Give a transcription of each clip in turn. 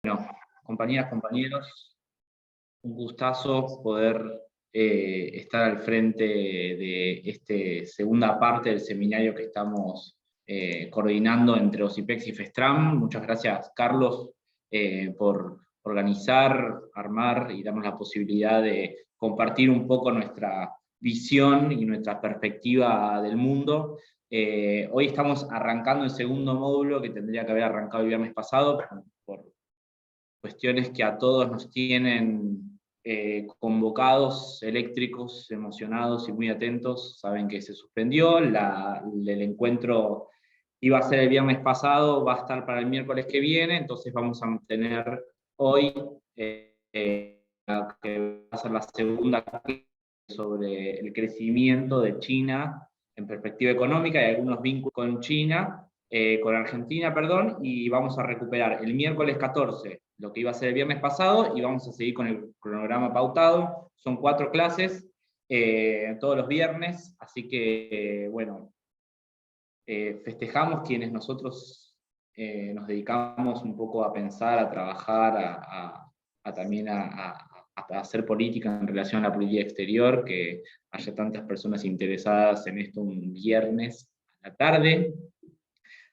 Bueno, compañeras, compañeros, un gustazo poder estar al frente de esta segunda parte del seminario que estamos coordinando entre OSIPEX y FESTRAM. Muchas gracias, Carlos, por organizar, armar y darnos la posibilidad de compartir un poco nuestra visión y nuestra perspectiva del mundo. Hoy estamos arrancando el segundo módulo que tendría que haber arrancado el viernes pasado por cuestiones que a todos nos tienen convocados, eléctricos, emocionados y muy atentos. Saben que se suspendió, el encuentro iba a ser el viernes pasado, va a estar para el miércoles que viene, entonces vamos a tener hoy, que va a ser la segunda clase sobre el crecimiento de China en perspectiva económica y algunos vínculos con China, con Argentina, perdón, y vamos a recuperar el miércoles 14 lo que iba a ser el viernes pasado, y vamos a seguir con el cronograma pautado. Son 4 clases, todos los viernes, así que, bueno, festejamos quienes nosotros nos dedicamos un poco a pensar, a trabajar, también a hacer política en relación a la política exterior, que haya tantas personas interesadas en esto un viernes a la tarde.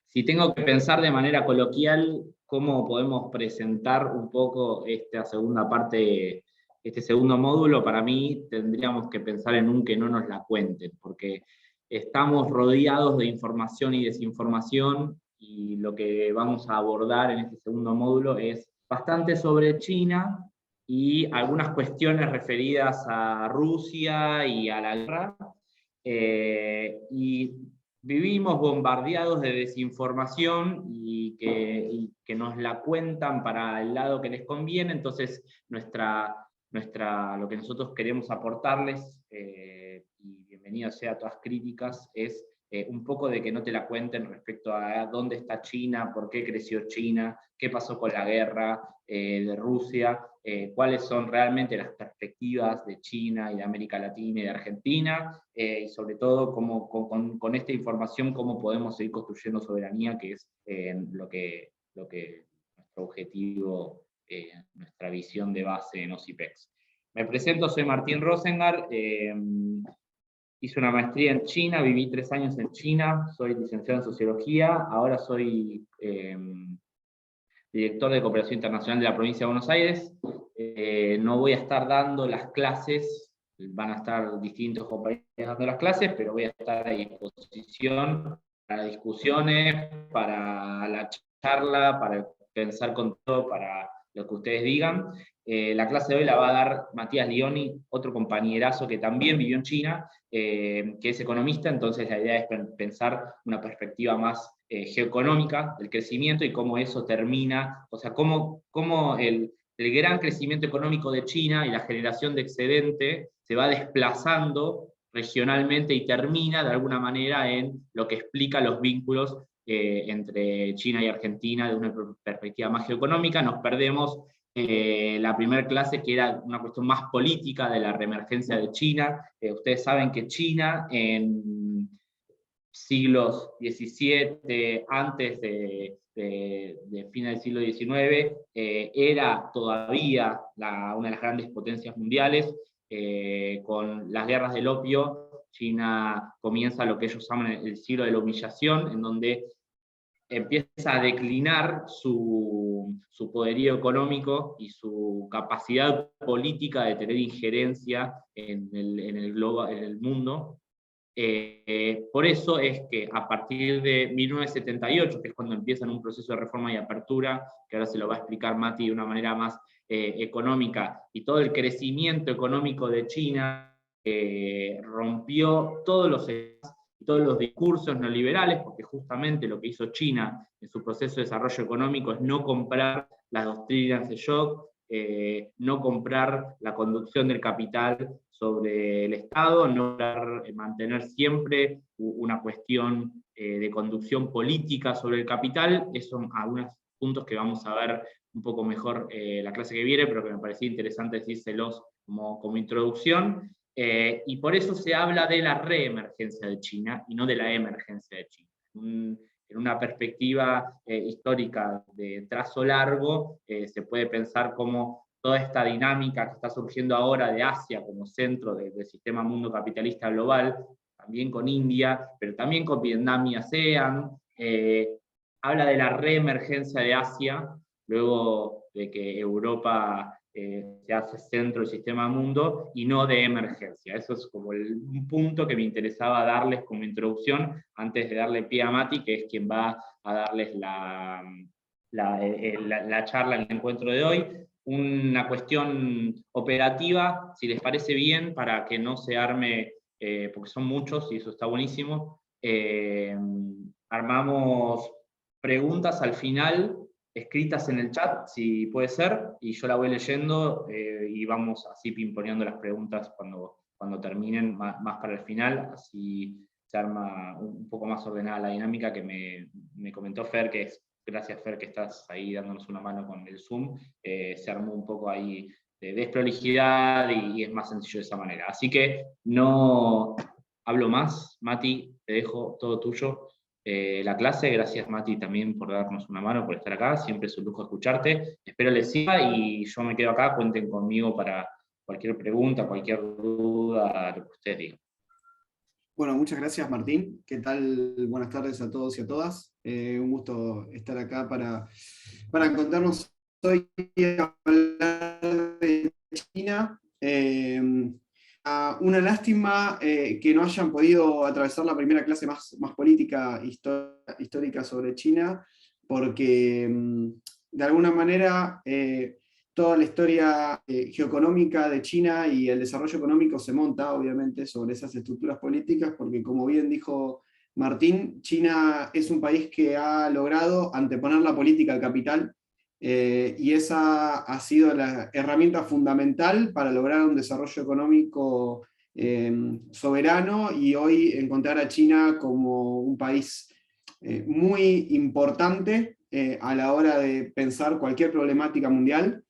Si tengo que pensar de manera coloquial cómo podemos presentar un poco esta segunda parte, este segundo módulo, para mí tendríamos que pensar en un que no nos la cuenten, porque estamos rodeados de información y desinformación, y lo que vamos a abordar en este segundo módulo es bastante sobre China y algunas cuestiones referidas a Rusia y a la guerra. Y vivimos bombardeados de desinformación y que nos la cuentan para el lado que les conviene. Entonces lo que nosotros queremos aportarles, y bienvenido sea a todas críticas, es un poco de que no te la cuenten respecto a dónde está China, por qué creció China, qué pasó con la guerra de Rusia, cuáles son realmente las perspectivas de China y de América Latina y de Argentina, y sobre todo cómo, con esta información cómo podemos seguir construyendo soberanía, que es lo que nuestro objetivo, nuestra visión de base en OSIPEX. Me presento, soy Martín Rosengar, hice una maestría en China, viví 3 años en China, soy licenciado en Sociología, ahora soy director de Cooperación Internacional de la Provincia de Buenos Aires. No voy a estar dando las clases, van a estar distintos compañeros dando las clases, pero voy a estar a disposición para discusiones, para la charla, para pensar con todo, para lo que ustedes digan. La clase de hoy la va a dar Matías Lioni, otro compañerazo que también vivió en China, que es economista. Entonces la idea es pensar una perspectiva más geoeconómica del crecimiento y cómo eso termina, o sea, cómo el gran crecimiento económico de China y la generación de excedente se va desplazando regionalmente y termina de alguna manera en lo que explica los vínculos entre China y Argentina de una perspectiva más geoeconómica. Nos perdemos la primera clase, que era una cuestión más política de la reemergencia de China. Ustedes saben que China en siglos XVII, antes de fin del siglo XIX, era todavía una de las grandes potencias mundiales. Con las guerras del opio, China comienza lo que ellos llaman el siglo de la humillación, en donde empieza a declinar su poderío económico y su capacidad política de tener injerencia en el mundo. Por eso es que a partir de 1978, que es cuando empiezan un proceso de reforma y apertura, que ahora se lo va a explicar Mati de una manera más económica, y todo el crecimiento económico de China rompió todos los discursos neoliberales, porque justamente lo que hizo China en su proceso de desarrollo económico es no comprar las doctrinas de Shock, no comprar la conducción del capital sobre el Estado, no mantener siempre una cuestión de conducción política sobre el capital. Esos son algunos puntos que vamos a ver un poco mejor la clase que viene, pero que me parecía interesante decírselos como introducción. Y por eso se habla de la reemergencia de China y no de la emergencia de China. en una perspectiva histórica de trazo largo, se puede pensar cómo toda esta dinámica que está surgiendo ahora de Asia como centro del sistema mundo capitalista global, también con India, pero también con Vietnam y ASEAN, habla de la reemergencia de Asia, luego de que Europa se hace centro del sistema mundo, y no de emergencia. Eso es como un punto que me interesaba darles como introducción, antes de darle pie a Mati, que es quien va a darles la charla en el encuentro de hoy. Una cuestión operativa, si les parece bien, para que no se arme, porque son muchos y eso está buenísimo, armamos preguntas al final, escritas en el chat, si puede ser, y yo la voy leyendo y vamos así pimponeando las preguntas cuando terminen, más para el final, así se arma un poco más ordenada la dinámica que me comentó Fer, que es, gracias Fer que estás ahí dándonos una mano con el Zoom, se armó un poco ahí de desprolijidad y es más sencillo de esa manera. Así que no hablo más, Mati, te dejo todo tuyo. La clase, gracias Mati también por darnos una mano, por estar acá, siempre es un lujo escucharte, espero les sirva y yo me quedo acá, cuenten conmigo para cualquier pregunta, cualquier duda, lo que ustedes digan. Bueno, muchas gracias Martín, ¿qué tal? Buenas tardes a todos y a todas, un gusto estar acá para contarnos hoy a hablar de China. Una lástima que no hayan podido atravesar la primera clase más política histórica sobre China, porque de alguna manera toda la historia geoeconómica de China y el desarrollo económico se monta, obviamente, sobre esas estructuras políticas, porque como bien dijo Martín, China es un país que ha logrado anteponer la política al capital, y esa ha sido la herramienta fundamental para lograr un desarrollo económico soberano, y hoy encontrar a China como un país muy importante a la hora de pensar cualquier problemática mundial.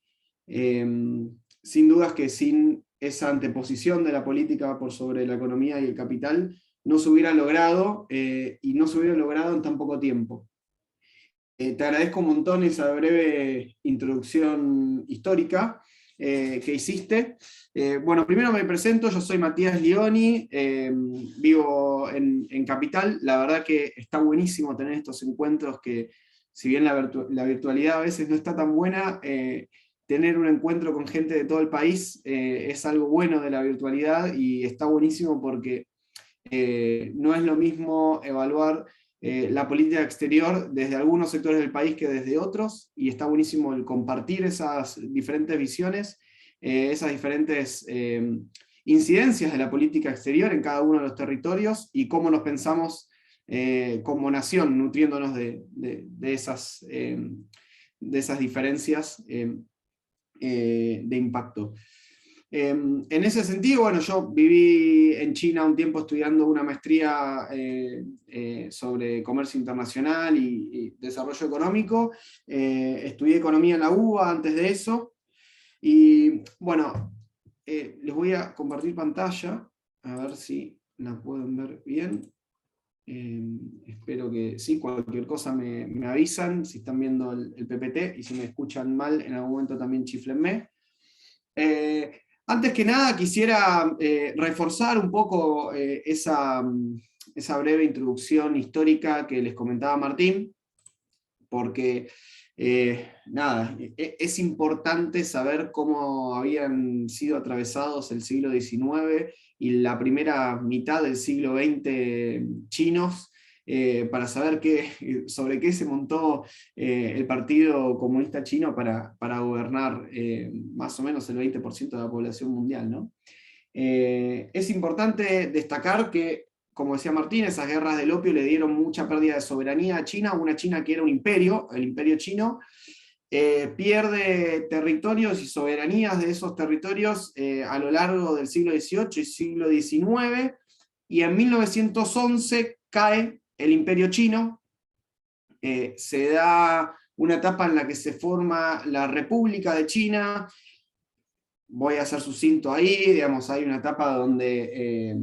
Sin dudas que sin esa anteposición de la política por sobre la economía y el capital, no se hubiera logrado, y no se hubiera logrado en tan poco tiempo. Te agradezco un montón esa breve introducción histórica que hiciste. Bueno, primero me presento, yo soy Matías Lioni, vivo en Capital. La verdad que está buenísimo tener estos encuentros que, si bien la virtualidad a veces no está tan buena, tener un encuentro con gente de todo el país es algo bueno de la virtualidad, y está buenísimo porque no es lo mismo evaluar la política exterior desde algunos sectores del país que desde otros, y está buenísimo el compartir esas diferentes visiones, esas diferentes incidencias de la política exterior en cada uno de los territorios, y cómo nos pensamos como nación, nutriéndonos de esas diferencias de impacto. En ese sentido, bueno, yo viví en China un tiempo estudiando una maestría sobre comercio internacional y desarrollo económico. Estudié economía en la UBA antes de eso. Y bueno, les voy a compartir pantalla, a ver si la pueden ver bien. Espero que sí, cualquier cosa me avisan, si están viendo el PPT, y si me escuchan mal en algún momento también chiflenme. Antes que nada quisiera reforzar un poco esa breve introducción histórica que les comentaba Martín, porque nada, es importante saber cómo habían sido atravesados el siglo XIX y la primera mitad del siglo XX chinos, para saber sobre qué se montó el Partido Comunista Chino para gobernar más o menos el 20% de la población mundial, ¿no? Es importante destacar que, como decía Martín, esas guerras del opio le dieron mucha pérdida de soberanía a China, una China que era un imperio, el imperio chino, pierde territorios y soberanías de esos territorios a lo largo del siglo XVIII y siglo XIX, y en 1911 cae el imperio chino, se da una etapa en la que se forma la República de China. Voy a ser sucinto ahí, digamos, hay una etapa donde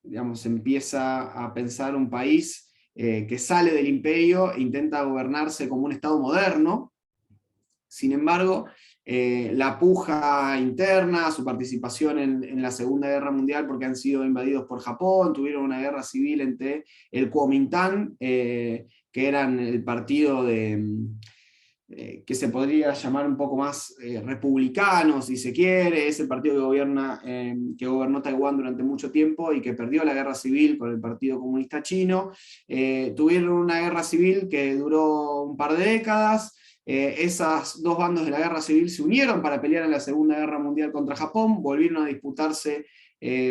digamos, se empieza a pensar un país que sale del imperio e intenta gobernarse como un Estado moderno. Sin embargo, la puja interna, su participación en la Segunda Guerra Mundial, porque han sido invadidos por Japón, tuvieron una guerra civil entre el Kuomintang, que eran el partido que se podría llamar un poco más republicano, si se quiere, es el partido que gobernó Taiwán durante mucho tiempo y que perdió la guerra civil con el Partido Comunista Chino. Tuvieron una guerra civil que duró un par de décadas. Esas dos bandos de la guerra civil se unieron para pelear en la Segunda Guerra Mundial contra Japón, volvieron a disputarse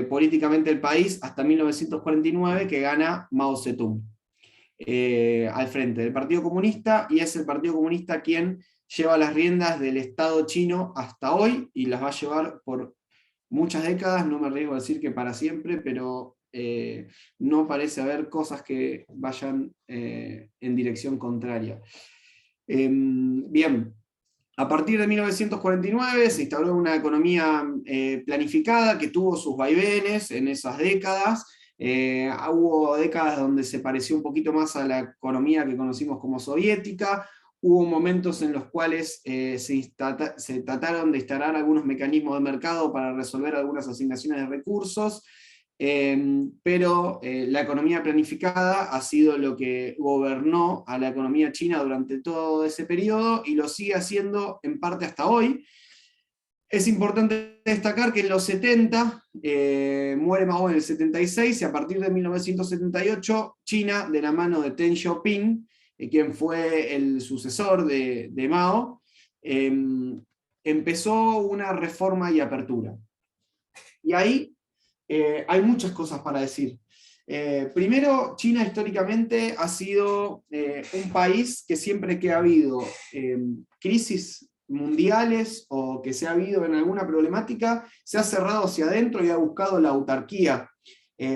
políticamente el país hasta 1949, que gana Mao Zedong al frente del Partido Comunista, y es el Partido Comunista quien lleva las riendas del Estado chino hasta hoy, y las va a llevar por muchas décadas, no me arriesgo a decir que para siempre, pero no parece haber cosas que vayan en dirección contraria. Bien, a partir de 1949 se instauró una economía planificada que tuvo sus vaivenes en esas décadas. Hubo décadas donde se pareció un poquito más a la economía que conocimos como soviética. Hubo momentos en los cuales se trataron de instalar algunos mecanismos de mercado para resolver algunas asignaciones de recursos. Pero la economía planificada ha sido lo que gobernó a la economía china durante todo ese periodo y lo sigue haciendo en parte hasta hoy. Es importante destacar que en los 70, muere Mao en el 76, y a partir de 1978, China, de la mano de Deng Xiaoping, quien fue el sucesor de Mao, empezó una reforma y apertura. Y ahí hay muchas cosas para decir. Primero, China históricamente ha sido un país que siempre que ha habido crisis mundiales o que se ha habido en alguna problemática, se ha cerrado hacia adentro y ha buscado la autarquía.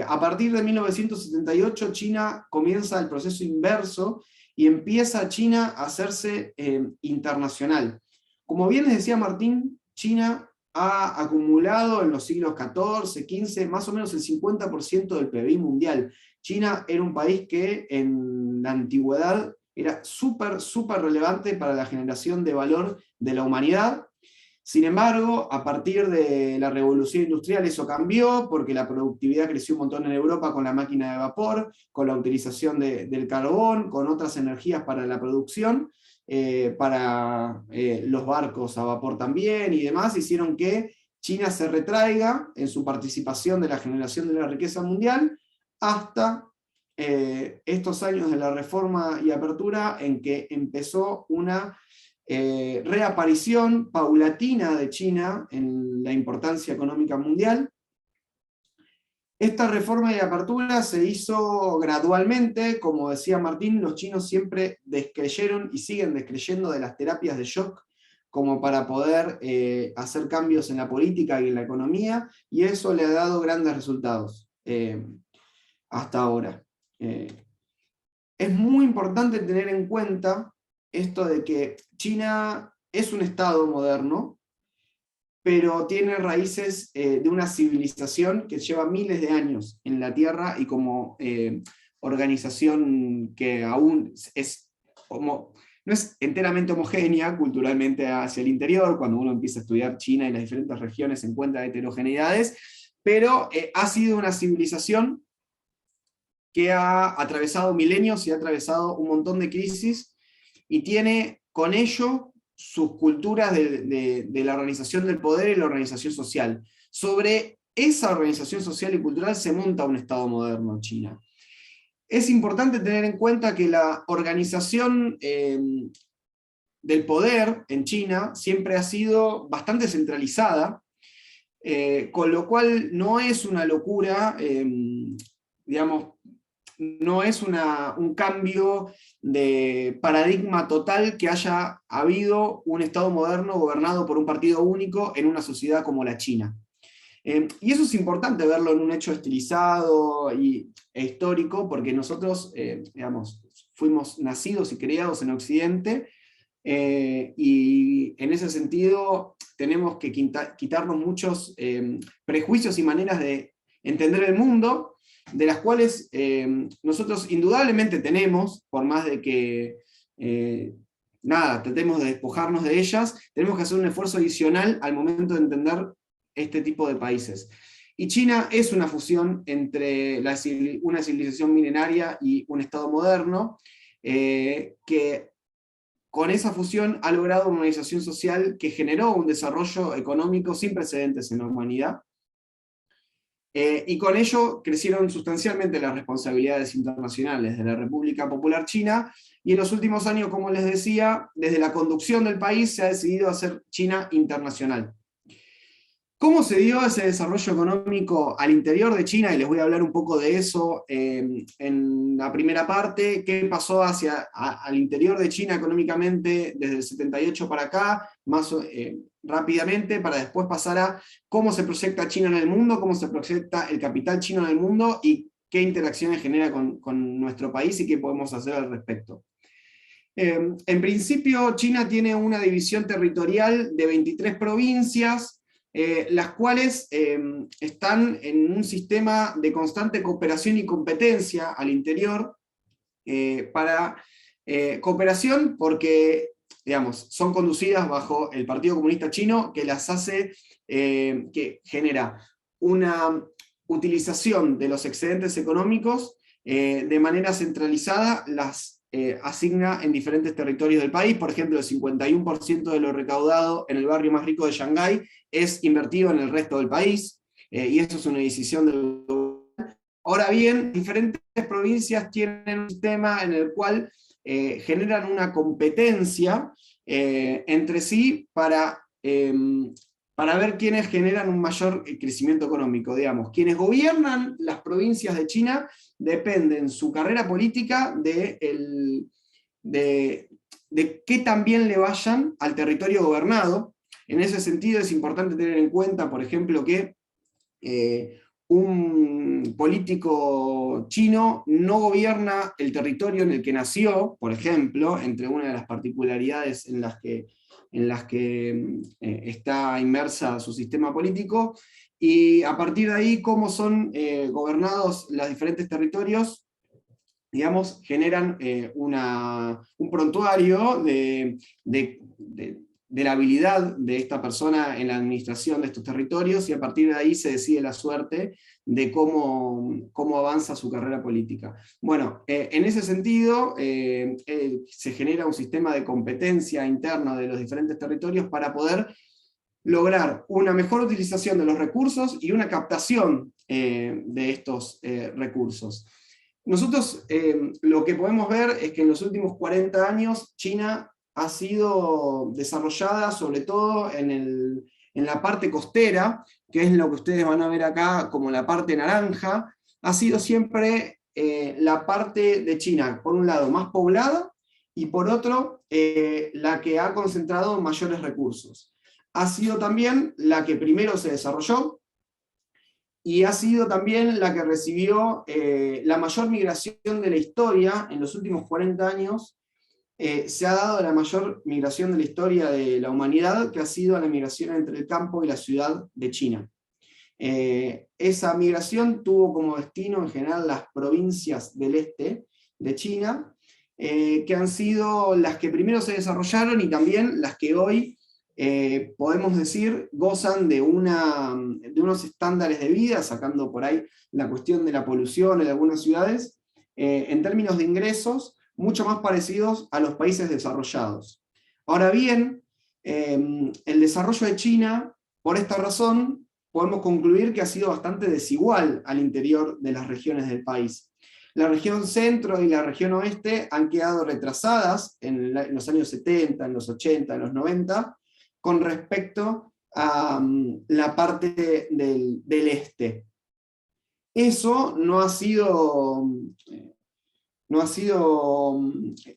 A partir de 1978, China comienza el proceso inverso y empieza China a hacerse internacional. Como bien les decía Martín, China ha acumulado en los siglos XIV, XV, más o menos el 50% del PBI mundial. China era un país que en la antigüedad era súper relevante para la generación de valor de la humanidad. Sin embargo, a partir de la revolución industrial eso cambió, porque la productividad creció un montón en Europa con la máquina de vapor, con la utilización del carbón, con otras energías para la producción, para los barcos a vapor también y demás, hicieron que China se retraiga en su participación de la generación de la riqueza mundial hasta estos años de la reforma y apertura, en que empezó una reaparición paulatina de China en la importancia económica mundial. Esta reforma y apertura se hizo gradualmente, como decía Martín, los chinos siempre descreyeron y siguen descreyendo de las terapias de shock como para poder hacer cambios en la política y en la economía, y eso le ha dado grandes resultados hasta ahora. Es muy importante tener en cuenta esto de que China es un estado moderno, pero tiene raíces de una civilización que lleva miles de años en la Tierra, y como organización que aún no es enteramente homogénea culturalmente hacia el interior. Cuando uno empieza a estudiar China y las diferentes regiones se encuentra heterogeneidades, pero ha sido una civilización que ha atravesado milenios y ha atravesado un montón de crisis, y tiene con ello sus culturas de la organización del poder y la organización social. Sobre esa organización social y cultural se monta un Estado moderno en China. Es importante tener en cuenta que la organización del poder en China siempre ha sido bastante centralizada, con lo cual no es una locura, digamos, no es un cambio de paradigma total que haya habido un Estado moderno gobernado por un partido único en una sociedad como la China. Y eso es importante verlo en un hecho estilizado e histórico, porque nosotros, digamos, fuimos nacidos y criados en Occidente, y en ese sentido tenemos que quitarnos muchos prejuicios y maneras de entender el mundo, de las cuales nosotros indudablemente tenemos, por más de que tratemos de despojarnos de ellas, tenemos que hacer un esfuerzo adicional al momento de entender este tipo de países. Y China es una fusión entre una civilización milenaria y un Estado moderno, que con esa fusión ha logrado una organización social que generó un desarrollo económico sin precedentes en la humanidad, y con ello crecieron sustancialmente las responsabilidades internacionales de la República Popular China, y en los últimos años, como les decía, desde la conducción del país se ha decidido hacer China internacional. ¿Cómo se dio ese desarrollo económico al interior de China? Y les voy a hablar un poco de eso en la primera parte. ¿Qué pasó al interior de China económicamente desde el 78 para acá? Más rápidamente, para después pasar a cómo se proyecta China en el mundo, cómo se proyecta el capital chino en el mundo y qué interacciones genera con nuestro país y qué podemos hacer al respecto. En principio, China tiene una división territorial de 23 provincias, las cuales están en un sistema de constante cooperación y competencia al interior, cooperación porque, digamos, son conducidas bajo el Partido Comunista Chino, que las hace, que genera una utilización de los excedentes económicos de manera centralizada, las asigna en diferentes territorios del país. Por ejemplo, el 51% de lo recaudado en el barrio más rico de Shanghái es invertido en el resto del país, y eso es una decisión del gobierno. Ahora bien, diferentes provincias tienen un sistema en el cual generan una competencia entre sí para ver quiénes generan un mayor crecimiento económico. Digamos, quienes gobiernan las provincias de China dependen su carrera política de qué tan bien le vayan al territorio gobernado. En ese sentido es importante tener en cuenta, por ejemplo, que un político chino no gobierna el territorio en el que nació, por ejemplo, entre una de las particularidades en las que está inmersa su sistema político, y a partir de ahí cómo son gobernados los diferentes territorios, digamos, generan un prontuario de la habilidad de esta persona en la administración de estos territorios, y a partir de ahí se decide la suerte de cómo avanza su carrera política. Bueno, en ese sentido se genera un sistema de competencia interna de los diferentes territorios para poder lograr una mejor utilización de los recursos y una captación de estos recursos. Nosotros lo que podemos ver es que en los últimos 40 años China ha sido desarrollada sobre todo en la parte costera, que es lo que ustedes van a ver acá como la parte naranja. Ha sido siempre la parte de China, por un lado, más poblada, y por otro, la que ha concentrado mayores recursos. Ha sido también la que primero se desarrolló, y ha sido también la que recibió la mayor migración de la historia. En los últimos 40 años se ha dado la mayor migración de la historia de la humanidad, que ha sido la migración entre el campo y la ciudad de China. Esa migración tuvo como destino en general las provincias del este de China, que han sido las que primero se desarrollaron y también las que hoy podemos decir gozan de unos estándares de vida, sacando por ahí la cuestión de la polución en algunas ciudades, en términos de ingresos, mucho más parecidos a los países desarrollados. Ahora bien, el desarrollo de China, por esta razón, podemos concluir que ha sido bastante desigual al interior de las regiones del país. La región centro y la región oeste han quedado retrasadas en los años 70, en los 80, en los 90, con respecto a la parte del este. Eso no ha sido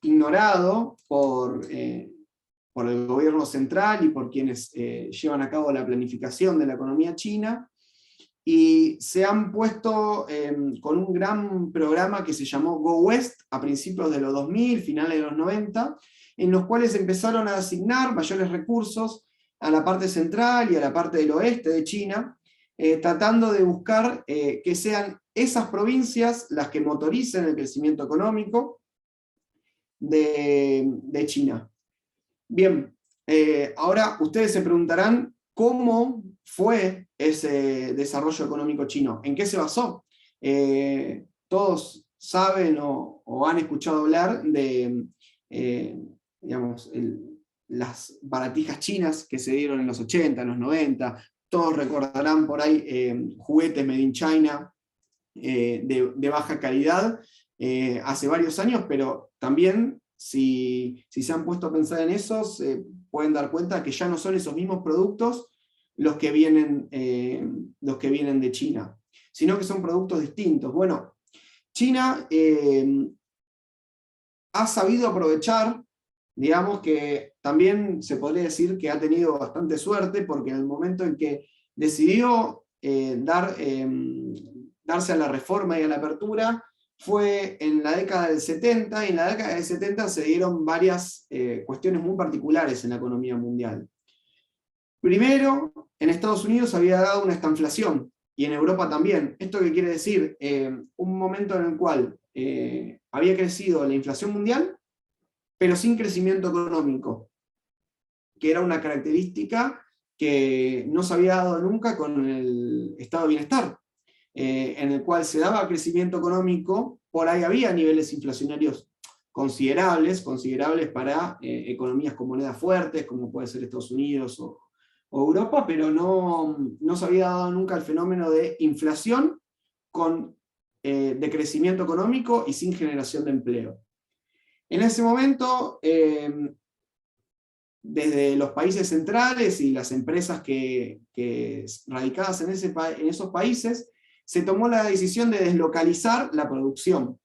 ignorado por el gobierno central y por quienes llevan a cabo la planificación de la economía china, y se han puesto con un gran programa que se llamó Go West a principios de los 2000, finales de los 90, en los cuales empezaron a asignar mayores recursos a la parte central y a la parte del oeste de China, tratando de buscar que sean esas provincias las que motoricen el crecimiento económico de China. Bien, ahora ustedes se preguntarán cómo fue ese desarrollo económico chino, en qué se basó. Todos saben o han escuchado hablar de digamos, las baratijas chinas que se dieron en los 80, en los 90, todos recordarán por ahí juguetes made in China de baja calidad hace varios años, pero también si se han puesto a pensar en eso, se pueden dar cuenta que ya no son esos mismos productos los que vienen de China, sino que son productos distintos. Bueno, China ha sabido aprovechar, digamos que también se podría decir que ha tenido bastante suerte, porque en el momento en que decidió darse a la reforma y a la apertura, fue en la década del 70, y en la década del 70 se dieron varias cuestiones muy particulares en la economía mundial. Primero, en Estados Unidos había dado una estanflación, y en Europa también. ¿Esto qué quiere decir? Un momento en el cual había crecido la inflación mundial, pero sin crecimiento económico, que era una característica que no se había dado nunca con el estado de bienestar, en el cual se daba crecimiento económico, por ahí había niveles inflacionarios considerables para economías con monedas fuertes, como puede ser Estados Unidos o Europa, pero no se había dado nunca el fenómeno de inflación con decrecimiento económico y sin generación de empleo. En ese momento, desde los países centrales y las empresas que radicadas en esos países, se tomó la decisión de deslocalizar la producción.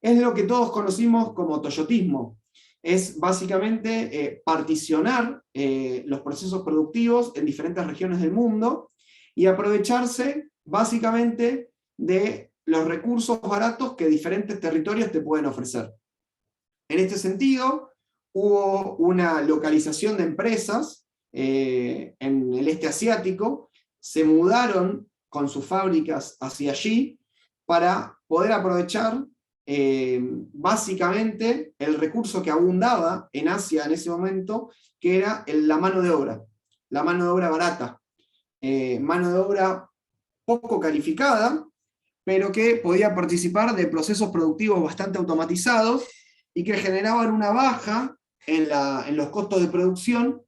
Es lo que todos conocimos como toyotismo. Es básicamente particionar los procesos productivos en diferentes regiones del mundo y aprovecharse básicamente de los recursos baratos que diferentes territorios te pueden ofrecer. En este sentido, hubo una localización de empresas en el este asiático, se mudaron con sus fábricas hacia allí para poder aprovechar básicamente el recurso que abundaba en Asia en ese momento, que era la mano de obra barata, mano de obra poco calificada, pero que podía participar de procesos productivos bastante automatizados y que generaban una baja en los costos de producción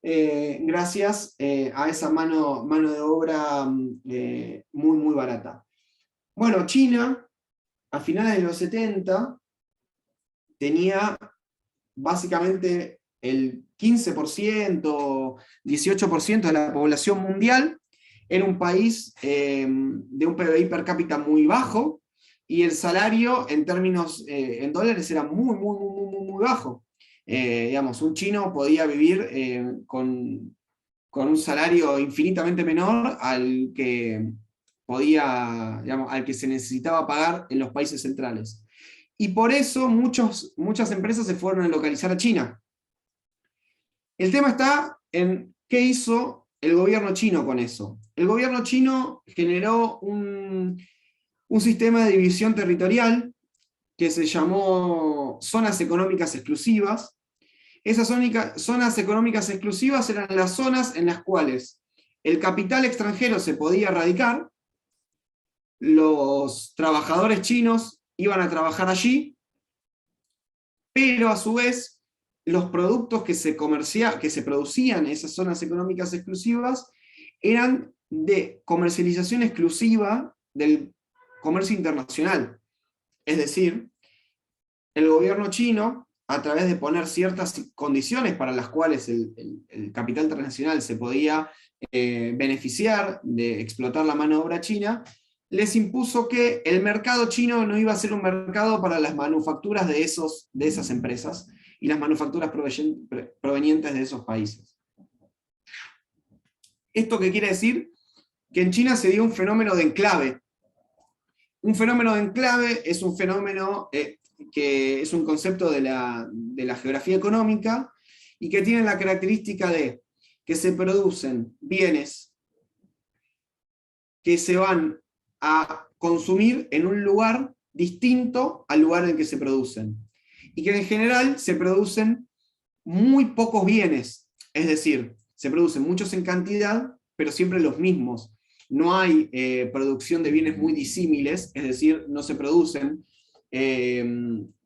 gracias a esa mano de obra muy barata. Bueno, China, a finales de los 70, tenía básicamente el 15%, 18% de la población mundial. Era un país de un PBI per cápita muy bajo, y el salario en términos en dólares era muy bajo. Digamos, un chino podía vivir con un salario infinitamente menor al que al que se necesitaba pagar en los países centrales. Y por eso muchas empresas se fueron a localizar a China. El tema está en qué hizo el gobierno chino con eso. El gobierno chino generó un sistema de división territorial que se llamó zonas económicas exclusivas. Esas zonas económicas exclusivas eran las zonas en las cuales el capital extranjero se podía radicar, los trabajadores chinos iban a trabajar allí, pero a su vez los productos que se producían en esas zonas económicas exclusivas eran de comercialización exclusiva del comercio internacional. Es decir, el gobierno chino, a través de poner ciertas condiciones para las cuales el capital transnacional se podía beneficiar de explotar la mano de obra china, les impuso que el mercado chino no iba a ser un mercado para las manufacturas de esas empresas y las manufacturas provenientes de esos países. ¿Esto qué quiere decir? Que en China se dio un fenómeno de enclave. Un fenómeno de enclave es un fenómeno que es un concepto de la geografía económica y que tiene la característica de que se producen bienes que se van a consumir en un lugar distinto al lugar en el que se producen. Y que en general se producen muy pocos bienes, es decir, se producen muchos en cantidad, pero siempre los mismos. No hay producción de bienes muy disímiles, es decir, no se producen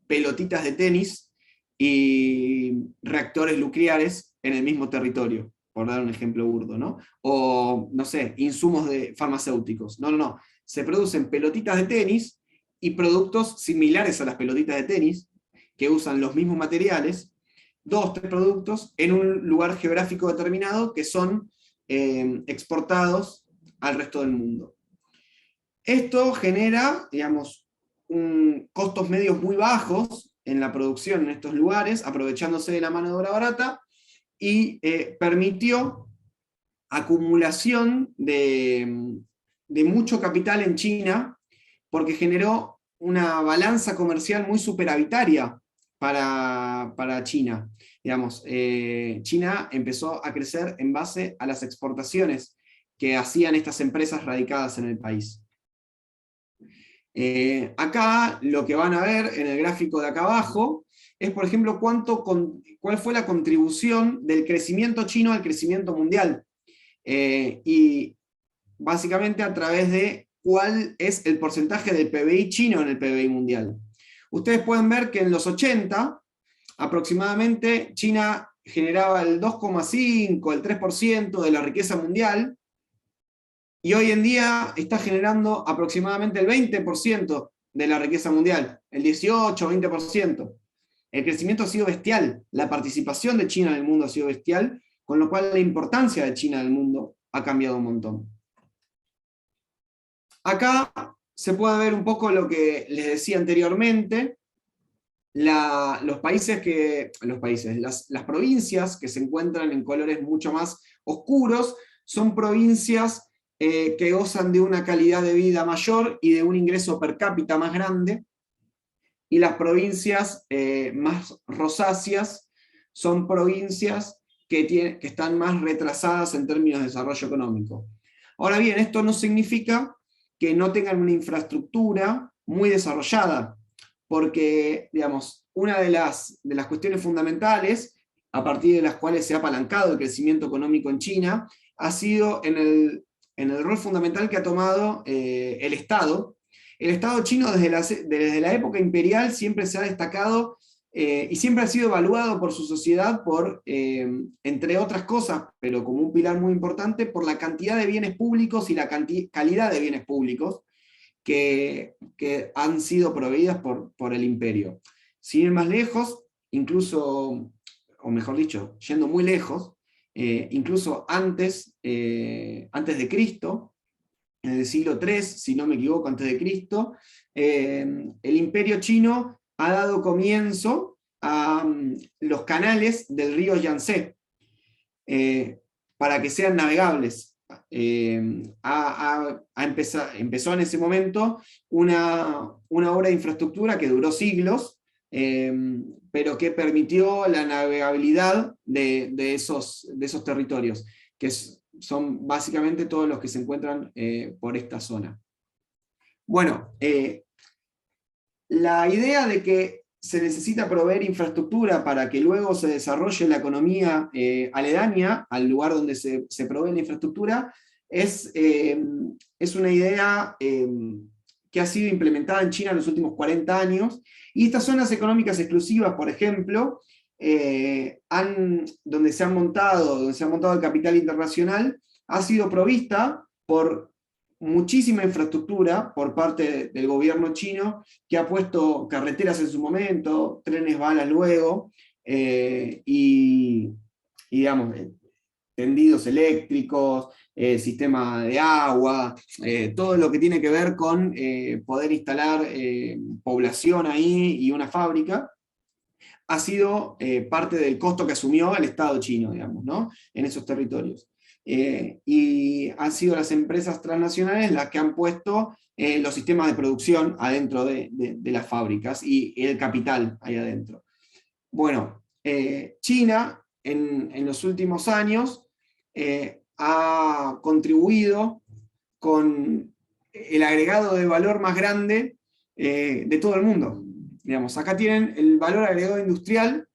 pelotitas de tenis y reactores nucleares en el mismo territorio, por dar un ejemplo burdo, ¿no? O, no sé, insumos farmacéuticos. No, no, no. Se producen pelotitas de tenis y productos similares a las pelotitas de tenis, que usan los mismos materiales, 2 o 3 productos en un lugar geográfico determinado que son exportados al resto del mundo. Esto genera, digamos, costos medios muy bajos en la producción en estos lugares, aprovechándose de la mano de obra barata, y permitió acumulación de mucho capital en China, porque generó una balanza comercial muy superavitaria para China. Digamos, China empezó a crecer en base a las exportaciones que hacían estas empresas radicadas en el país. Acá lo que van a ver en el gráfico de acá abajo es, por ejemplo, cuál fue la contribución del crecimiento chino al crecimiento mundial. Y básicamente a través de cuál es el porcentaje del PBI chino en el PBI mundial. Ustedes pueden ver que en los 80, aproximadamente, China generaba el 2,5, el 3% de la riqueza mundial, y hoy en día está generando aproximadamente el 20% de la riqueza mundial, el 18, 20%. El crecimiento ha sido bestial, la participación de China en el mundo ha sido bestial, con lo cual la importancia de China en el mundo ha cambiado un montón. Acá se puede ver un poco lo que les decía anteriormente, las provincias que se encuentran en colores mucho más oscuros son provincias que gozan de una calidad de vida mayor y de un ingreso per cápita más grande, y las provincias más rosáceas son provincias que están más retrasadas en términos de desarrollo económico. Ahora bien, esto no significa que no tengan una infraestructura muy desarrollada, porque, digamos, una de las cuestiones fundamentales, a partir de las cuales se ha apalancado el crecimiento económico en China, ha sido en el rol fundamental que ha tomado el Estado. El Estado chino desde la época imperial siempre se ha destacado y siempre ha sido evaluado por su sociedad por, entre otras cosas, pero como un pilar muy importante, por la cantidad de bienes públicos y la calidad de bienes públicos que han sido proveídas por el imperio. Sin ir más lejos, incluso, o mejor dicho, yendo muy lejos, incluso antes de Cristo, en el siglo III, si no me equivoco, antes de Cristo, el imperio chino ha dado comienzo a los canales del río Yangtze, para que sean navegables. Empezó en ese momento una obra de infraestructura que duró siglos, pero que permitió la navegabilidad de esos territorios, que son básicamente todos los que se encuentran por esta zona. Bueno, la idea de que se necesita proveer infraestructura para que luego se desarrolle la economía aledaña al lugar donde se provee la infraestructura es una idea que ha sido implementada en China en los últimos 40 años, y estas zonas económicas exclusivas, por ejemplo, donde se ha montado el capital internacional, ha sido provista por muchísima infraestructura por parte del gobierno chino, que ha puesto carreteras en su momento, trenes balas luego, y digamos, tendidos eléctricos, sistema de agua, todo lo que tiene que ver con poder instalar población ahí y una fábrica, ha sido parte del costo que asumió el Estado chino, digamos, ¿no? En esos territorios. Y han sido las empresas transnacionales las que han puesto los sistemas de producción adentro de las fábricas y el capital ahí adentro. Bueno, China en los últimos años ha contribuido con el agregado de valor más grande de todo el mundo. Digamos, acá tienen el valor agregado industrial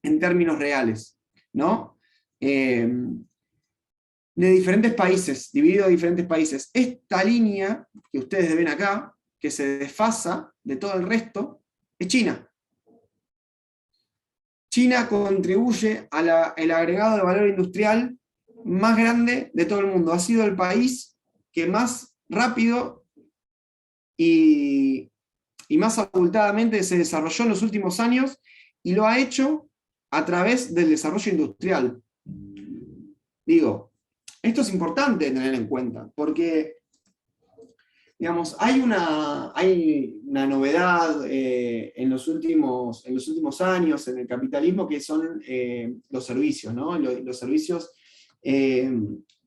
en términos reales, ¿no? De diferentes países, dividido a diferentes países. Esta línea que ustedes ven acá, que se desfasa de todo el resto, es China. China contribuye al agregado de valor industrial más grande de todo el mundo. Ha sido el país que más rápido y más abultadamente se desarrolló en los últimos años, y lo ha hecho a través del desarrollo industrial. Digo, esto es importante tener en cuenta, porque digamos, hay una novedad en los últimos años en el capitalismo, que son los servicios, ¿no? Los servicios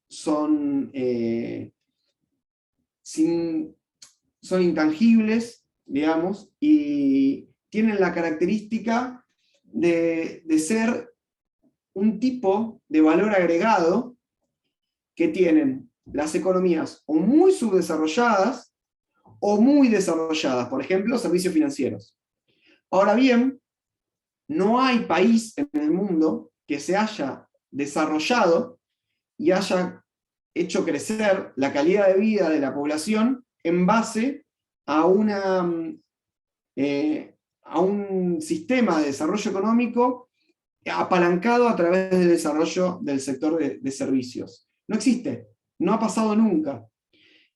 son intangibles, digamos, y tienen la característica de ser un tipo de valor agregado que tienen las economías o muy subdesarrolladas o muy desarrolladas, por ejemplo, servicios financieros. Ahora bien, no hay país en el mundo que se haya desarrollado y haya hecho crecer la calidad de vida de la población en base a un sistema de desarrollo económico apalancado a través del desarrollo del sector de servicios. No existe, no ha pasado nunca.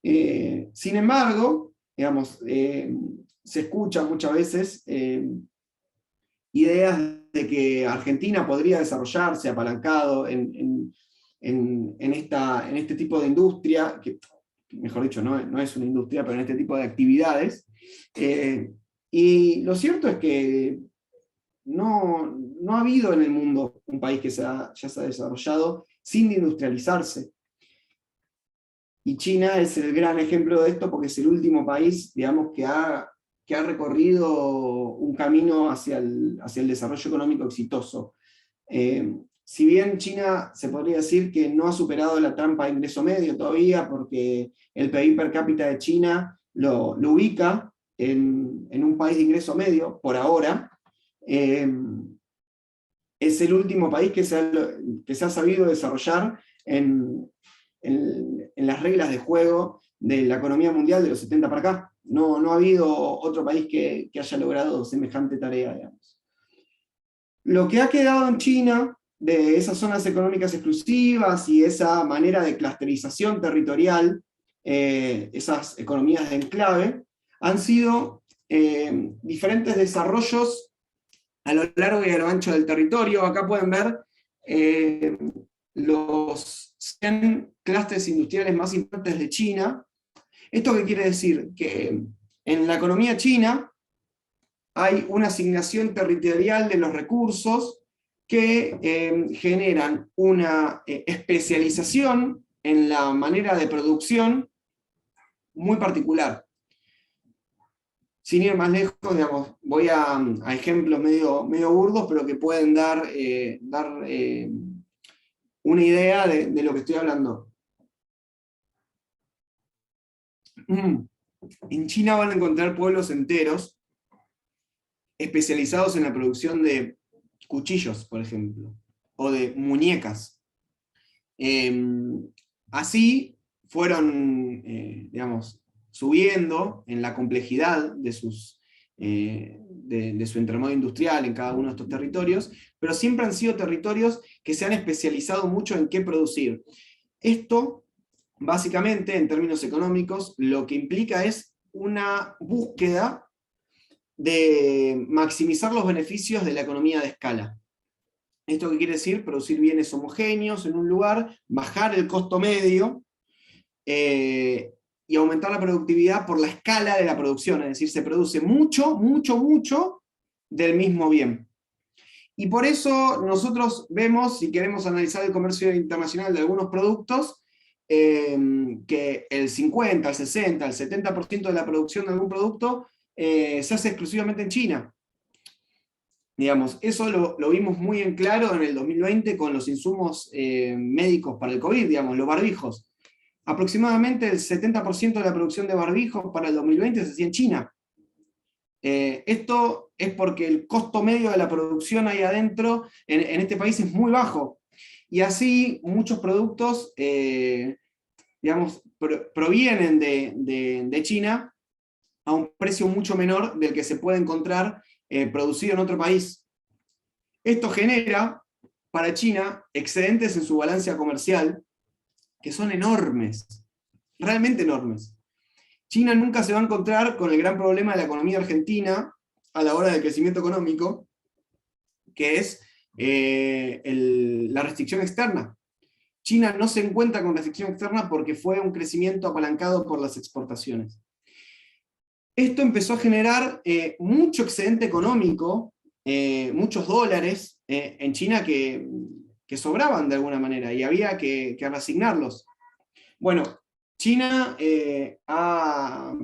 Sin embargo, digamos, se escuchan muchas veces ideas de que Argentina podría desarrollarse apalancado en este tipo de industria, que mejor dicho, no es una industria, pero en este tipo de actividades. Y lo cierto es que no ha habido en el mundo un país que ya se ha desarrollado sin industrializarse. Y China es el gran ejemplo de esto, porque es el último país, digamos, que ha recorrido un camino hacia el desarrollo económico exitoso. Si bien China se podría decir que no ha superado la trampa de ingreso medio todavía, porque el PIB per cápita de China lo ubica en un país de ingreso medio, por ahora, es el último país que se ha sabido desarrollar en las reglas de juego de la economía mundial de los 70 para acá. No ha habido otro país que haya logrado semejante tarea, digamos. Lo que ha quedado en China, de esas zonas económicas exclusivas y esa manera de clusterización territorial, esas economías de enclave, han sido diferentes desarrollos a lo largo y a lo ancho del territorio. Acá pueden ver los 100 clústeres industriales más importantes de China. ¿Esto qué quiere decir? Que en la economía china hay una asignación territorial de los recursos que generan una especialización en la manera de producción muy particular. Sin ir más lejos, digamos, voy a ejemplos medio burdos, pero que pueden dar una idea de lo que estoy hablando. En China van a encontrar pueblos enteros especializados en la producción de cuchillos, por ejemplo, o de muñecas. Así fueron, digamos, subiendo en la complejidad de su entramado industrial en cada uno de estos territorios, pero siempre han sido territorios que se han especializado mucho en qué producir. Esto, básicamente, en términos económicos, lo que implica es una búsqueda de maximizar los beneficios de la economía de escala. ¿Esto qué quiere decir? Producir bienes homogéneos en un lugar, bajar el costo medio, y aumentar la productividad por la escala de la producción, es decir, se produce mucho del mismo bien. Y por eso nosotros vemos, si queremos analizar el comercio internacional de algunos productos, que el 50, el 60, el 70% de la producción de algún producto se hace exclusivamente en China. Digamos, eso lo vimos muy en claro en el 2020 con los insumos médicos para el COVID, digamos, los barbijos. aproximadamente el 70% de la producción de barbijos para el 2020 se hacía en China. Esto es porque el costo medio de la producción ahí adentro, en este país, es muy bajo. Y así muchos productos, digamos, provienen de China a un precio mucho menor del que se puede encontrar producido en otro país. Esto genera para China excedentes en su balanza comercial que son enormes, realmente enormes. China nunca se va a encontrar con el gran problema de la economía argentina a la hora del crecimiento económico, que es la restricción externa. China no se encuentra con restricción externa porque fue un crecimiento apalancado por las exportaciones. Esto empezó a generar mucho excedente económico, muchos dólares en China que sobraban de alguna manera y había que reasignarlos. Bueno, China ha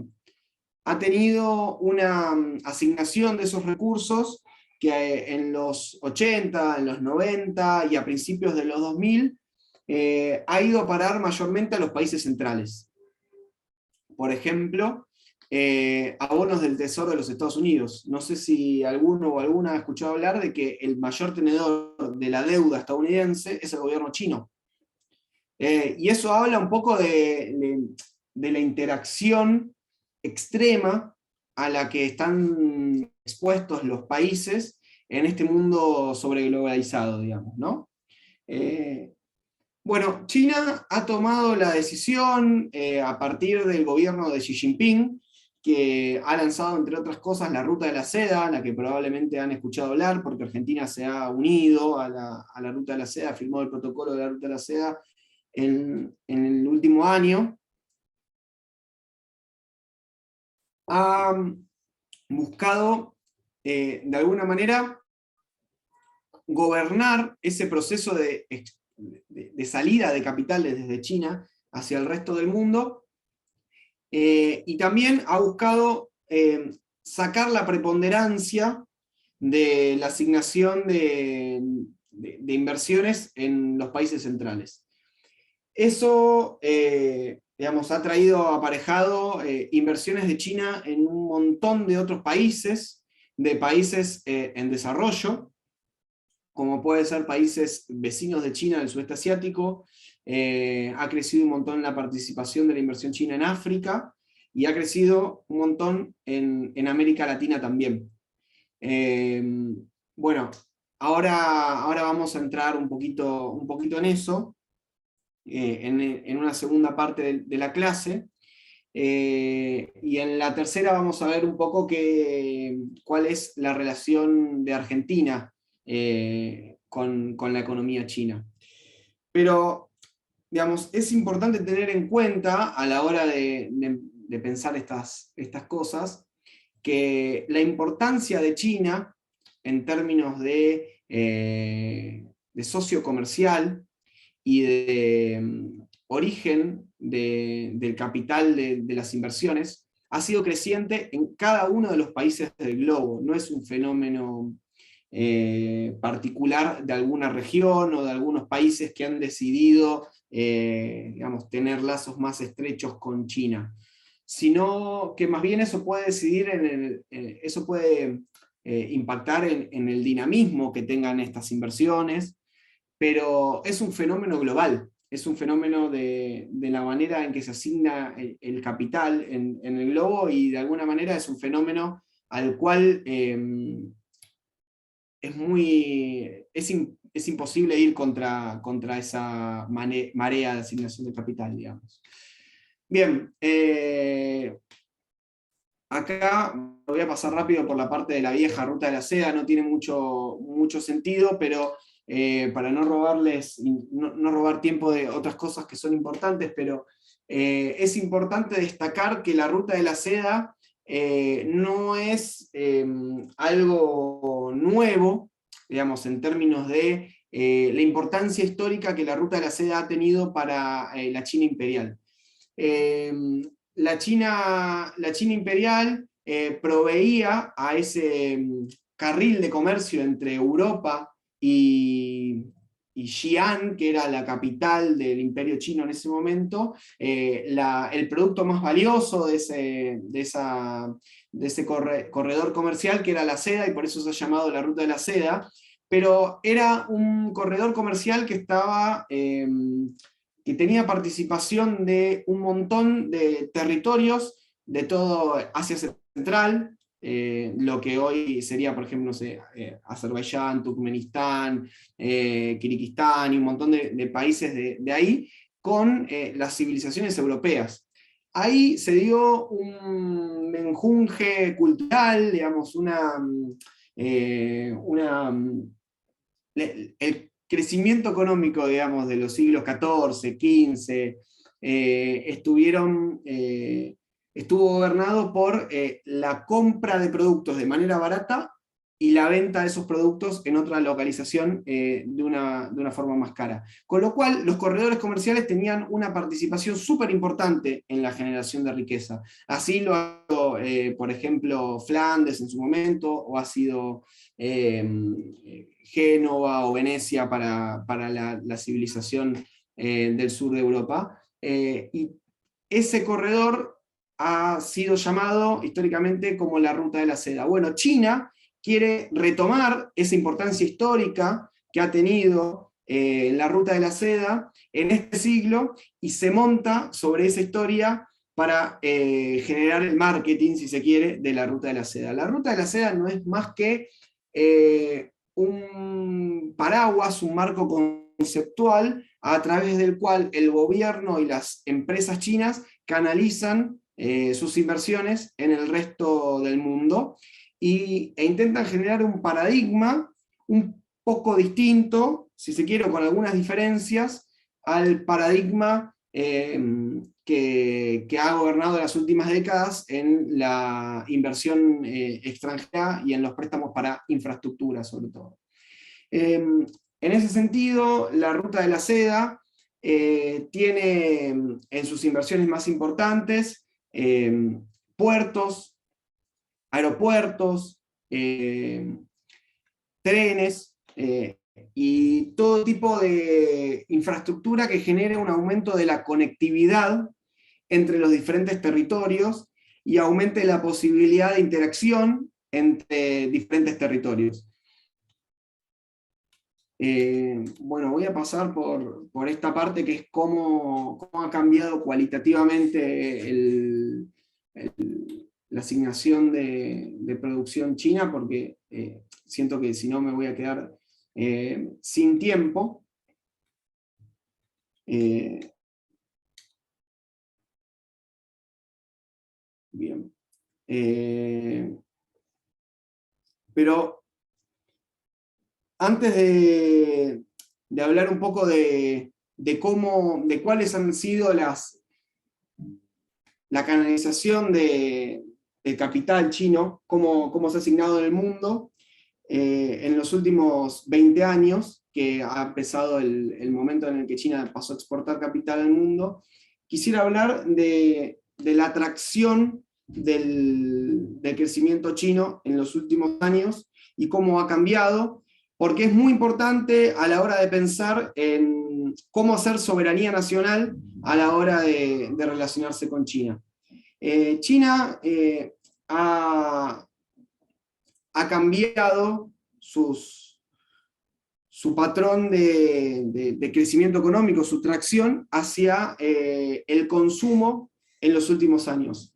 tenido una asignación de esos recursos que en los 80, en los 90 y a principios de los 2000 ha ido a parar mayormente a los países centrales. Por ejemplo, a bonos del Tesoro de los Estados Unidos. No sé si alguno o alguna ha escuchado hablar de que el mayor tenedor de la deuda estadounidense es el gobierno chino. Y eso habla un poco de la interacción extrema a la que están expuestos los países en este mundo sobreglobalizado, digamos, ¿no? Bueno, China ha tomado la decisión a partir del gobierno de Xi Jinping, que ha lanzado, entre otras cosas, la Ruta de la Seda, la que probablemente han escuchado hablar, porque Argentina se ha unido a la Ruta de la Seda, firmó el protocolo de la Ruta de la Seda en el último año. Ha buscado, de alguna manera, gobernar ese proceso de salida de capitales desde China hacia el resto del mundo, y también ha buscado sacar la preponderancia de la asignación de inversiones en los países centrales. Eso, digamos, ha traído aparejado inversiones de China en un montón de otros países, en desarrollo, como puede ser países vecinos de China del sudeste asiático. Ha crecido un montón la participación de la inversión china en África, y ha crecido un montón en América Latina también. Bueno, ahora vamos a entrar un poquito en eso, en una segunda parte de la clase. Y en la tercera vamos a ver un poco cuál es la relación de Argentina con la economía china. Pero, digamos, es importante tener en cuenta a la hora de pensar estas cosas, que la importancia de China en términos de socio comercial y de origen del capital de las inversiones ha sido creciente en cada uno de los países del globo. No es un fenómeno particular de alguna región o de algunos países que han decidido digamos, tener lazos más estrechos con China, sino que más bien eso puede impactar en el dinamismo que tengan estas inversiones, pero es un fenómeno global, es un fenómeno de la manera en que se asigna el capital en el globo, y de alguna manera es un fenómeno al cual es imposible ir contra esa marea de asignación de capital, digamos. Bien, acá voy a pasar rápido por la parte de la vieja Ruta de la Seda, no tiene mucho sentido, pero para no robar tiempo de otras cosas que son importantes, pero es importante destacar que la Ruta de la Seda no es algo nuevo, digamos, en términos de la importancia histórica que la Ruta de la Seda ha tenido para la China imperial. La China imperial proveía a ese carril de comercio entre Europa y y Xi'an, que era la capital del imperio chino en ese momento, el producto más valioso de ese corredor comercial, que era la seda, y por eso se ha llamado la Ruta de la Seda, pero era un corredor comercial que que tenía participación de un montón de territorios de todo Asia Central, lo que hoy sería, por ejemplo, no sé, Azerbaiyán, Turkmenistán, Kirguistán y un montón de países de ahí, con las civilizaciones europeas. Ahí se dio un menjunje cultural, digamos, el crecimiento económico, digamos, de los siglos XIV, XV, estuvo gobernado por la compra de productos de manera barata y la venta de esos productos en otra localización de una forma más cara. Con lo cual, los corredores comerciales tenían una participación súper importante en la generación de riqueza. Así lo ha sido, por ejemplo, Flandes en su momento, o ha sido Génova o Venecia para la civilización del sur de Europa. Y ese corredor ha sido llamado históricamente como la Ruta de la Seda. Bueno, China quiere retomar esa importancia histórica que ha tenido la Ruta de la Seda en este siglo, y se monta sobre esa historia para generar el marketing, si se quiere, de la Ruta de la Seda. La Ruta de la Seda no es más que un paraguas, un marco conceptual a través del cual el gobierno y las empresas chinas canalizan sus inversiones en el resto del mundo e intentan generar un paradigma un poco distinto, si se quiere, con algunas diferencias, al paradigma que ha gobernado las últimas décadas en la inversión extranjera y en los préstamos para infraestructura, sobre todo. En ese sentido, la Ruta de la Seda tiene en sus inversiones más importantes puertos, aeropuertos, trenes, y todo tipo de infraestructura que genere un aumento de la conectividad entre los diferentes territorios y aumente la posibilidad de interacción entre diferentes territorios. Bueno, voy a pasar por esta parte, que es cómo ha cambiado cualitativamente la asignación de producción china, porque siento que si no me voy a quedar sin tiempo. Bien. Pero antes de hablar un poco de cuáles han sido la canalización del capital chino, cómo se ha asignado en el mundo, en los últimos 20 años, que ha empezado el momento en el que China pasó a exportar capital al mundo, quisiera hablar de la atracción del crecimiento chino en los últimos años y cómo ha cambiado, porque es muy importante a la hora de pensar en cómo hacer soberanía nacional a la hora de relacionarse con China. China ha cambiado su patrón de crecimiento económico, su tracción hacia el consumo en los últimos años.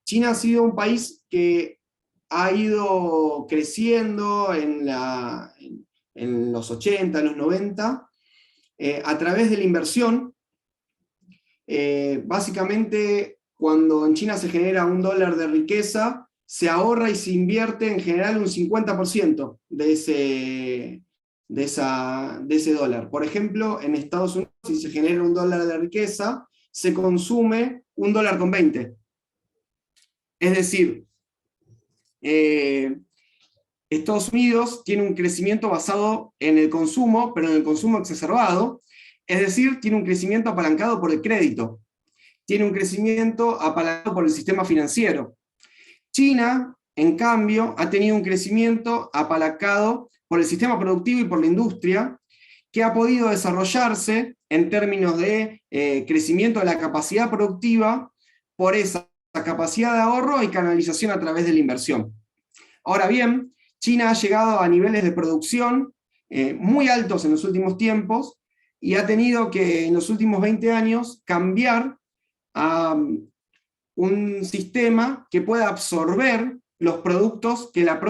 China ha sido un país que ha ido creciendo en los 80, en los 90, a través de la inversión. Básicamente, cuando en China se genera $1 de riqueza, se ahorra y se invierte en general un 50% de ese dólar. Por ejemplo, en Estados Unidos, si se genera $1 de riqueza, se consume $1.20. Es decir, Estados Unidos tiene un crecimiento basado en el consumo, pero en el consumo exacerbado, es decir, tiene un crecimiento apalancado por el crédito, tiene un crecimiento apalancado por el sistema financiero. China, en cambio, ha tenido un crecimiento apalancado por el sistema productivo y por la industria, que ha podido desarrollarse en términos de crecimiento de la capacidad productiva por esa capacidad de ahorro y canalización a través de la inversión. Ahora bien, China ha llegado a niveles de producción muy altos en los últimos tiempos y ha tenido que en los últimos 20 años cambiar a un sistema que pueda absorber los productos que la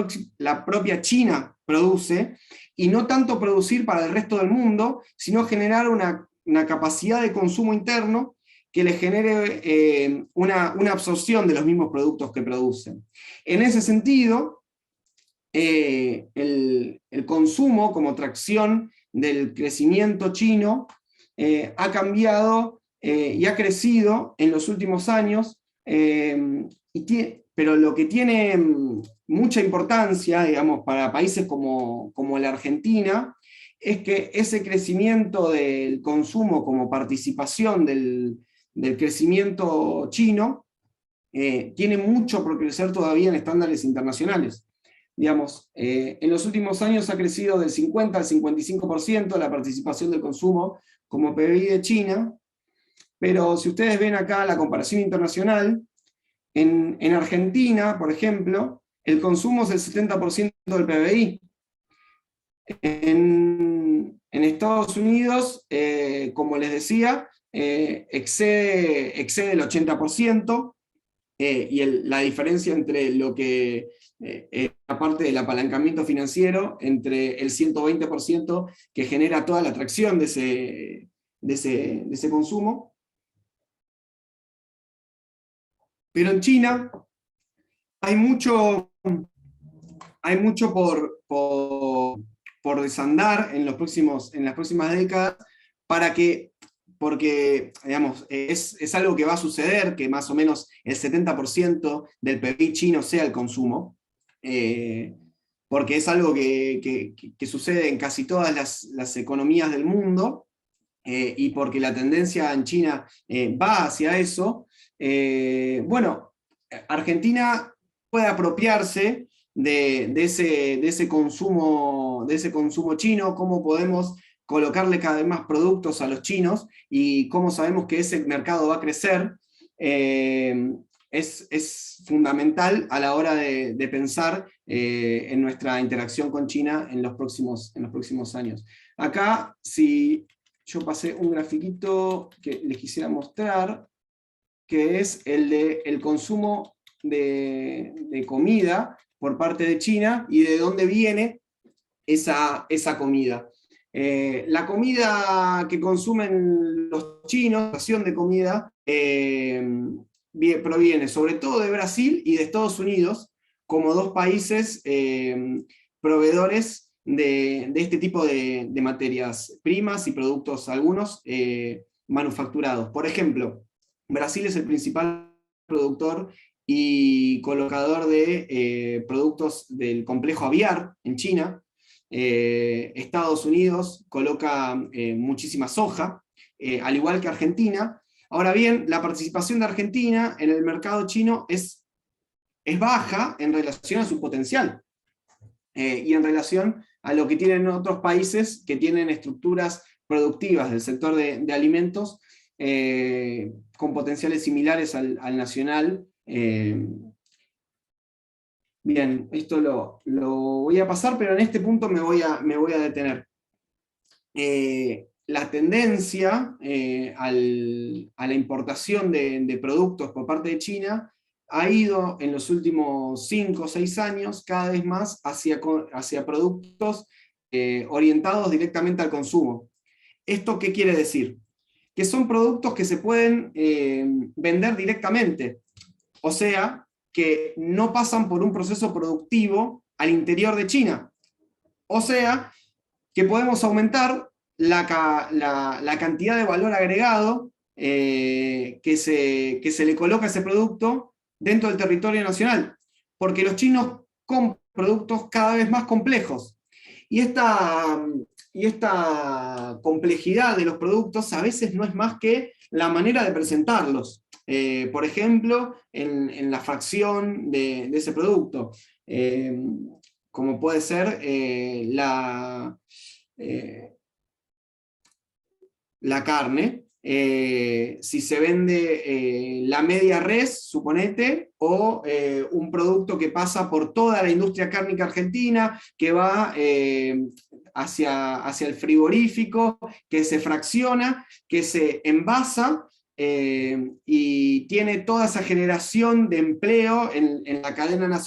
propia China produce, y no tanto producir para el resto del mundo, sino generar una capacidad de consumo interno que le genere una absorción de los mismos productos que producen. En ese sentido, el consumo como tracción del crecimiento chino ha cambiado y ha crecido en los últimos años, pero lo que tiene mucha importancia, digamos, para países como la Argentina, es que ese crecimiento del consumo como participación del crecimiento chino tiene mucho por crecer todavía en estándares internacionales. Digamos, en los últimos años ha crecido del 50 al 55% la participación del consumo como PBI de China, pero si ustedes ven acá la comparación internacional, en Argentina, por ejemplo, el consumo es el 70% del PBI. En Estados Unidos, como les decía, excede el 80%, y la diferencia entre lo que la parte del apalancamiento financiero, entre el 120% que genera toda la atracción de ese consumo. Pero en China hay mucho por desandar en las próximas décadas, porque digamos, es algo que va a suceder, que más o menos el 70% del PIB chino sea el consumo, porque es algo que sucede en casi todas las economías del mundo, y porque la tendencia en China va hacia eso. Bueno, Argentina puede apropiarse de ese consumo chino, cómo podemos colocarle cada vez más productos a los chinos y cómo sabemos que ese mercado va a crecer. Es fundamental a la hora de pensar en nuestra interacción con China en los próximos años. Acá, si yo pasé un grafiquito que les quisiera mostrar, que es el consumo de comida por parte de China y de dónde viene esa comida. La comida que consumen los chinos, la ración de comida, proviene sobre todo de Brasil y de Estados Unidos, como dos países proveedores de este tipo de materias primas y productos, algunos manufacturados. Por ejemplo, Brasil es el principal productor y colocador de productos del complejo aviar en China. Estados Unidos coloca muchísima soja, al igual que Argentina. Ahora bien, la participación de Argentina en el mercado chino es baja en relación a su potencial, y en relación a lo que tienen otros países que tienen estructuras productivas del sector de alimentos con potenciales similares al nacional. Bien, esto lo voy a pasar, pero en este punto me voy a detener. La tendencia a la importación de productos por parte de China ha ido en los últimos 5 o 6 años cada vez más hacia productos orientados directamente al consumo. ¿Esto qué quiere decir? Que son productos que se pueden vender directamente, o sea, que no pasan por un proceso productivo al interior de China. O sea, que podemos aumentar la cantidad de valor agregado que se le coloca a ese producto dentro del territorio nacional, porque los chinos compran productos cada vez más complejos. Y esta complejidad de los productos a veces no es más que la manera de presentarlos. Por ejemplo, en la fracción de ese producto, como puede ser la carne, si se vende la media res, suponete, o un producto que pasa por toda la industria cárnica argentina, que va hacia el frigorífico, que se fracciona, que se envasa, y tiene toda esa generación de empleo en la cadena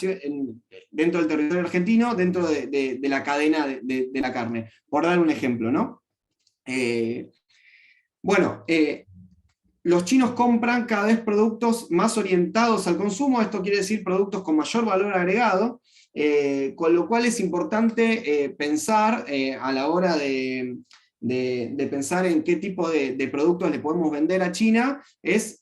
dentro del territorio argentino, dentro de la cadena de la carne, por dar un ejemplo, ¿no? Bueno, los chinos compran cada vez productos más orientados al consumo, esto quiere decir productos con mayor valor agregado, con lo cual es importante pensar a la hora de pensar en qué tipo de productos le podemos vender a China, es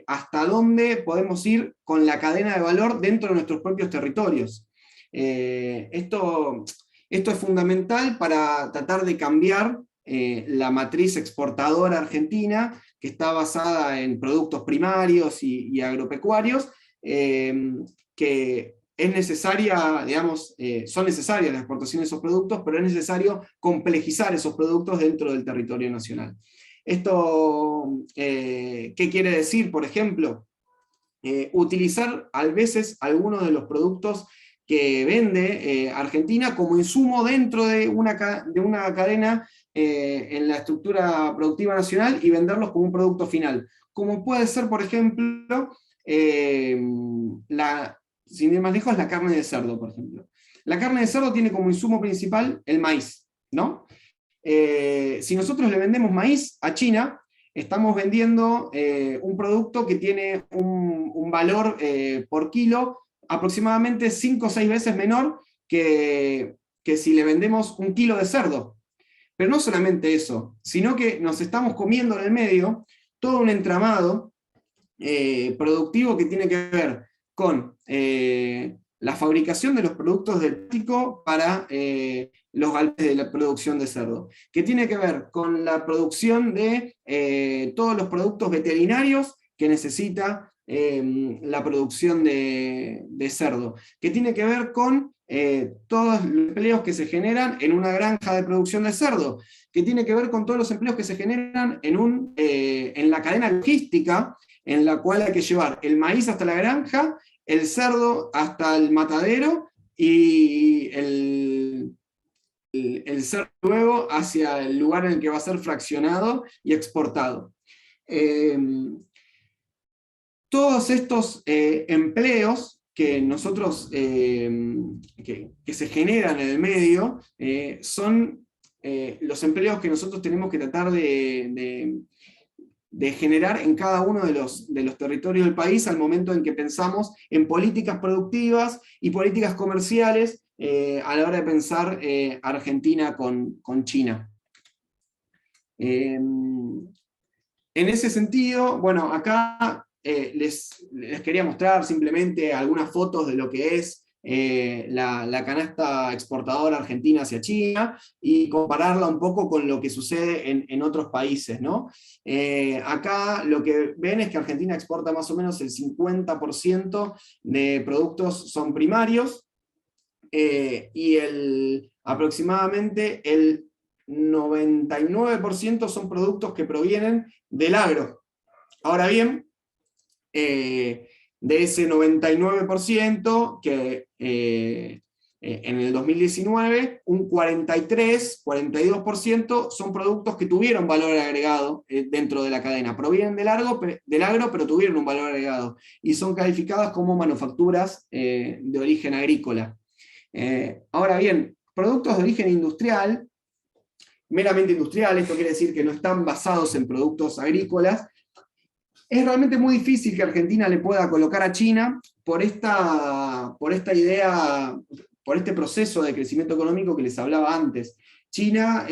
hasta dónde podemos ir con la cadena de valor dentro de nuestros propios territorios. Esto es fundamental para tratar de cambiar la matriz exportadora argentina, que está basada en productos primarios y agropecuarios, que es necesaria, digamos, son necesarias las exportaciones de esos productos, pero es necesario complejizar esos productos dentro del territorio nacional. ¿Esto qué quiere decir? Por ejemplo, utilizar a veces algunos de los productos que vende Argentina como insumo dentro de una cadena en la estructura productiva nacional y venderlos como un producto final. Como puede ser, por ejemplo, sin ir más lejos, la carne de cerdo, por ejemplo. La carne de cerdo tiene como insumo principal el maíz, ¿no? Si nosotros le vendemos maíz a China, estamos vendiendo un producto que tiene un valor por kilo aproximadamente 5 o 6 veces menor que si le vendemos un kilo de cerdo. Pero no solamente eso, sino que nos estamos comiendo en el medio todo un entramado productivo que tiene que ver con la fabricación de los productos del plástico para los galpones de la producción de cerdo, que tiene que ver con la producción de todos los productos veterinarios que necesita la producción de cerdo, que tiene que ver con todos los empleos que se generan en una granja de producción de cerdo, que tiene que ver con todos los empleos que se generan en la cadena logística, en la cual hay que llevar el maíz hasta la granja, el cerdo hasta el matadero y el cerdo luego hacia el lugar en el que va a ser fraccionado y exportado. Todos estos empleos que nosotros, que se generan en el medio, son los empleos que nosotros tenemos que tratar de generar en cada uno de los territorios del país al momento en que pensamos en políticas productivas y políticas comerciales a la hora de pensar Argentina con China. En ese sentido, bueno, acá les quería mostrar simplemente algunas fotos de lo que es la canasta exportadora argentina hacia China y compararla un poco con lo que sucede en otros países, ¿no? Acá lo que ven es que Argentina exporta más o menos el 50% de productos son primarios y aproximadamente el 99% son productos que provienen del agro. Ahora bien, de ese 99% que en el 2019, un 42% son productos que tuvieron valor agregado dentro de la cadena. Provienen del agro, pero tuvieron un valor agregado. Y son calificadas como manufacturas de origen agrícola. Ahora bien, productos de origen industrial, meramente industrial, esto quiere decir que no están basados en productos agrícolas, es realmente muy difícil que Argentina le pueda colocar a China por esta idea, por este proceso de crecimiento económico que les hablaba antes. China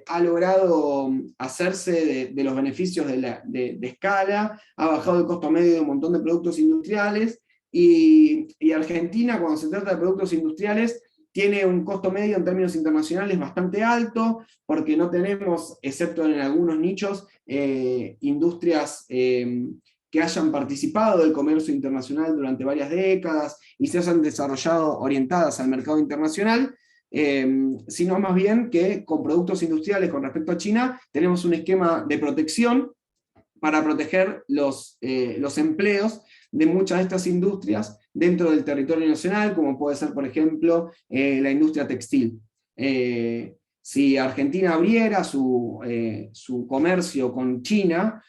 ha logrado hacerse de los beneficios de escala, ha bajado el costo medio de un montón de productos industriales, y Argentina, cuando se trata de productos industriales, tiene un costo medio en términos internacionales bastante alto, porque no tenemos, excepto en algunos nichos, industrias que hayan participado del comercio internacional durante varias décadas y se hayan desarrollado orientadas al mercado internacional. sino más bien que con productos industriales con respecto a China tenemos un esquema de protección para proteger los empleos de muchas de estas industrias dentro del territorio nacional, como puede ser, por ejemplo, la industria textil. Si Argentina abriera su comercio con China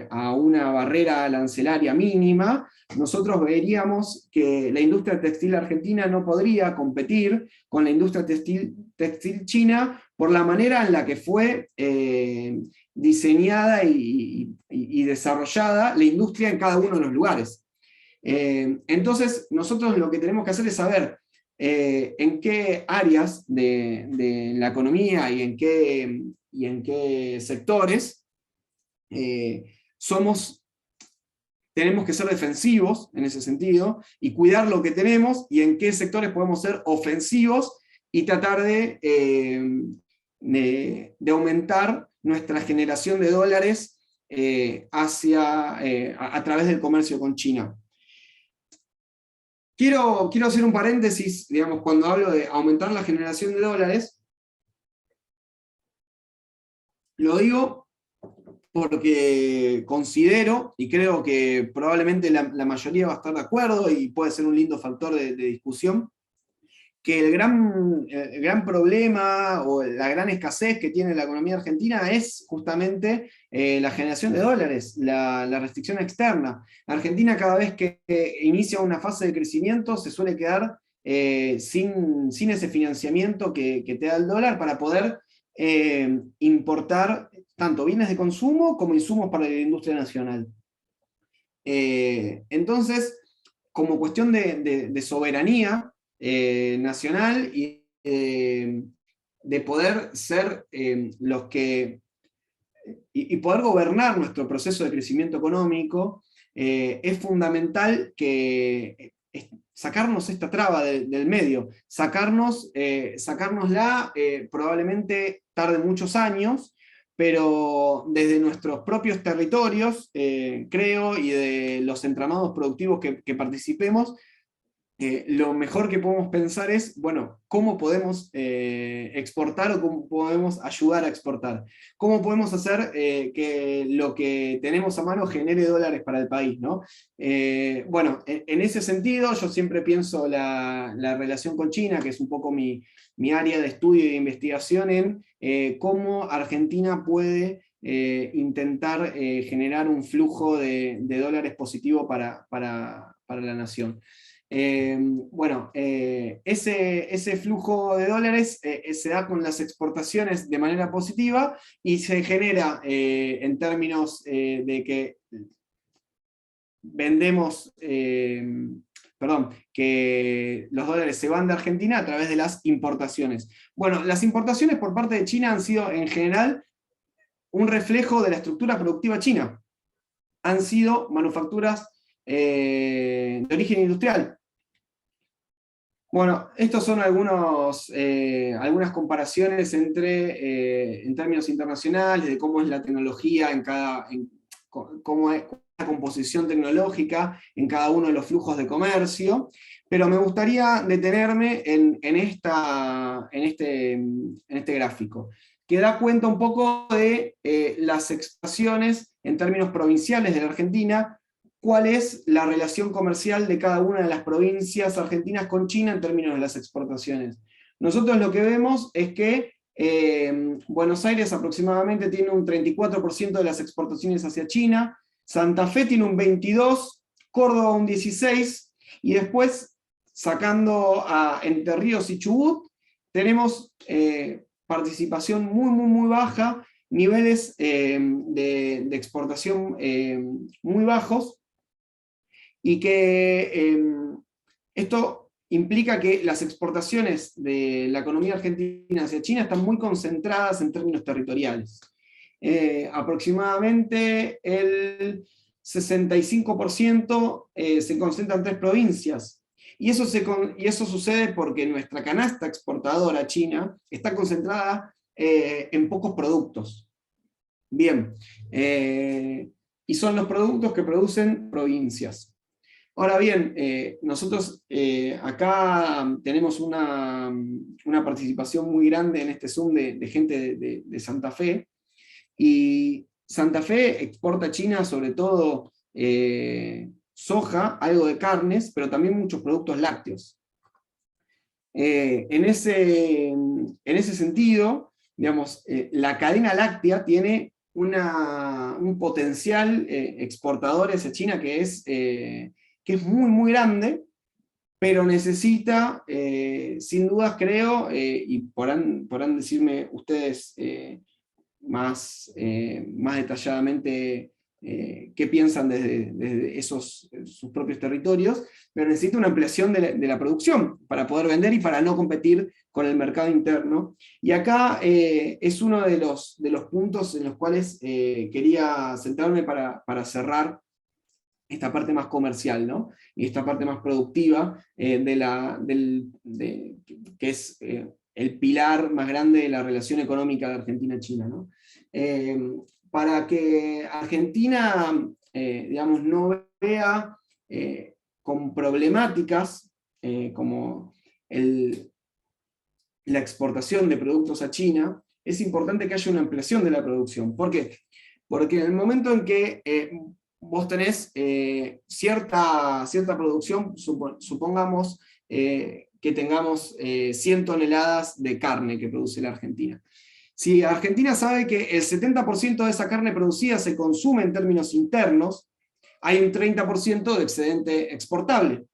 a una barrera arancelaria mínima, nosotros veríamos que la industria textil argentina no podría competir con la industria textil china por la manera en la que fue diseñada y desarrollada la industria en cada uno de los lugares. Entonces, nosotros lo que tenemos que hacer es saber en qué áreas de la economía y en qué sectores tenemos que ser defensivos en ese sentido, y cuidar lo que tenemos, y en qué sectores podemos ser ofensivos, y tratar de aumentar nuestra generación de dólares a través del comercio con China. Quiero hacer un paréntesis, digamos, cuando hablo de aumentar la generación de dólares, lo digo porque considero, y creo que probablemente la mayoría va a estar de acuerdo, y puede ser un lindo factor de discusión, que el gran problema o la gran escasez que tiene la economía argentina es justamente la generación de dólares, la restricción externa. Argentina, cada vez que inicia una fase de crecimiento, se suele quedar sin ese financiamiento que te da el dólar para poder importar tanto bienes de consumo como insumos para la industria nacional. Entonces, como cuestión de soberanía nacional y de poder ser los que... y poder gobernar nuestro proceso de crecimiento económico, es fundamental que sacarnos esta traba del medio, sacárnosla, probablemente tarde muchos años, pero desde nuestros propios territorios, creo, y de los entramados productivos que participemos, lo mejor que podemos pensar es, bueno, ¿cómo podemos exportar o cómo podemos ayudar a exportar? ¿Cómo podemos hacer que lo que tenemos a mano genere dólares para el país, ¿no? Bueno, en ese sentido yo siempre pienso la relación con China, que es un poco mi área de estudio y de investigación, en cómo Argentina puede intentar generar un flujo de dólares positivo para la nación. Bueno, ese flujo de dólares se da con las exportaciones de manera positiva, y se genera en términos de que vendemos, que los dólares se van de Argentina a través de las importaciones. Bueno, las importaciones por parte de China han sido en general un reflejo de la estructura productiva china. Han sido manufacturas de origen industrial. Bueno, estos son algunas comparaciones en términos internacionales, de cómo es la tecnología cómo es la composición tecnológica en cada uno de los flujos de comercio, pero me gustaría detenerme en este gráfico, que da cuenta un poco de las exportaciones en términos provinciales de la Argentina. ¿Cuál es la relación comercial de cada una de las provincias argentinas con China en términos de las exportaciones? Nosotros lo que vemos es que Buenos Aires aproximadamente tiene un 34% de las exportaciones hacia China, Santa Fe tiene un 22%, Córdoba un 16%, y después, sacando a Entre Ríos y Chubut, tenemos participación muy, muy, muy baja, niveles de exportación muy bajos, y que esto implica que las exportaciones de la economía argentina hacia China están muy concentradas en términos territoriales. Aproximadamente el 65% se concentra en 3 provincias. Y eso sucede porque nuestra canasta exportadora china está concentrada en pocos productos. Bien, y son los productos que producen provincias. Ahora bien, nosotros acá tenemos una participación muy grande en este Zoom de gente de Santa Fe, y Santa Fe exporta a China sobre todo soja, algo de carnes, pero también muchos productos lácteos. En ese sentido, digamos, la cadena láctea tiene un potencial exportador hacia China que es muy, muy grande, pero necesita, sin dudas creo, y podrán decirme ustedes más detalladamente qué piensan desde sus propios territorios, pero necesita una ampliación de la producción para poder vender y para no competir con el mercado interno. Y acá es uno de los puntos en los cuales quería centrarme para cerrar esta parte más comercial, ¿no? Y esta parte más productiva, que es el pilar más grande de la relación económica de Argentina-China, ¿no? Para que Argentina, digamos, no vea con problemáticas como la exportación de productos a China, es importante que haya una ampliación de la producción. ¿Por qué? Porque en el momento en que vos tenés cierta producción, supongamos que tengamos 100 toneladas de carne que produce la Argentina. Si Argentina sabe que el 70% de esa carne producida se consume en términos internos, hay un 30% de excedente exportable,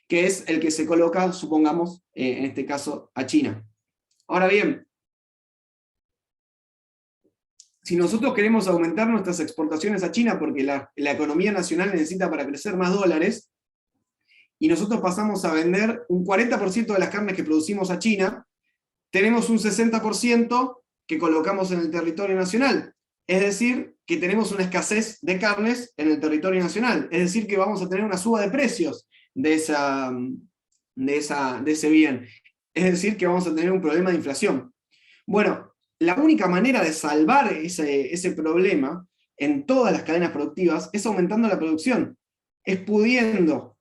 que es el que se coloca, supongamos, en este caso, a China. Ahora bien, si nosotros queremos aumentar nuestras exportaciones a China porque la economía nacional necesita para crecer más dólares, y nosotros pasamos a vender un 40% de las carnes que producimos a China, tenemos un 60% que colocamos en el territorio nacional. Es decir, que tenemos una escasez de carnes en el territorio nacional. Es decir, que vamos a tener una suba de precios de ese bien. Es decir, que vamos a tener un problema de inflación. Bueno, la única manera de salvar ese problema en todas las cadenas productivas es aumentando la producción, es pudiendo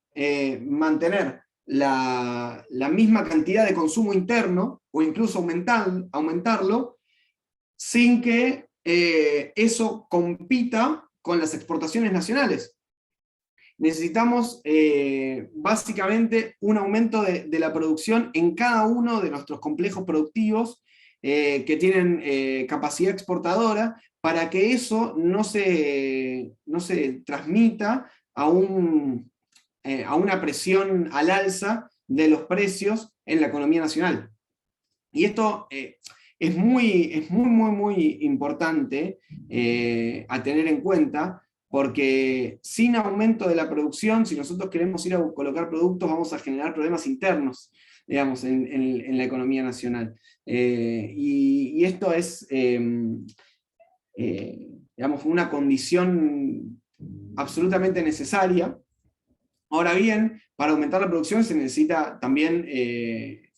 mantener la misma cantidad de consumo interno, o incluso aumentarlo, sin que eso compita con las exportaciones nacionales. Necesitamos básicamente un aumento de la producción en cada uno de nuestros complejos productivos que tienen capacidad exportadora, para que eso no se transmita a una presión al alza de los precios en la economía nacional. Y esto es muy, muy importante a tener en cuenta, porque sin aumento de la producción, si nosotros queremos ir a colocar productos, vamos a generar problemas internos, digamos, en la economía nacional. Y esto es, digamos, una condición absolutamente necesaria. Ahora bien, para aumentar la producción se necesita también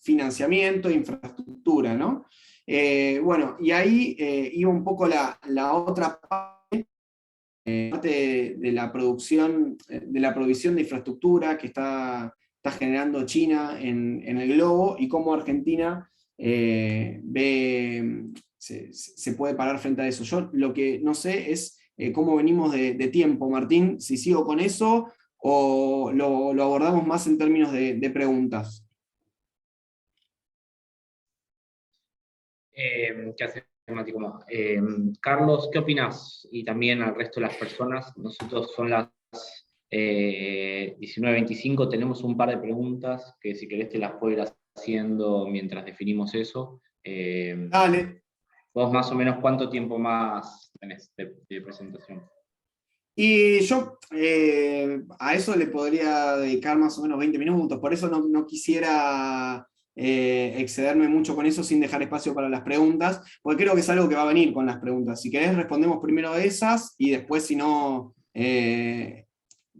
financiamiento e infraestructura, ¿no? Bueno, y ahí iba un poco la otra parte de la producción, de la provisión de infraestructura que está generando China en el globo, y cómo Argentina se puede parar frente a eso. Yo lo que no sé es cómo venimos de tiempo, Martín, si sigo con eso o lo abordamos más en términos de preguntas. ¿Qué hace Mati? Carlos, ¿qué opinás? Y también al resto de las personas. Nosotros son las 19:25, tenemos un par de preguntas que si querés te las puedo ir haciendo mientras definimos eso. Dale. ¿Vos más o menos cuánto tiempo más tenés de presentación? Y yo a eso le podría dedicar más o menos 20 minutos, por eso no quisiera excederme mucho con eso sin dejar espacio para las preguntas, porque creo que es algo que va a venir con las preguntas. Si querés respondemos primero esas y después, si no,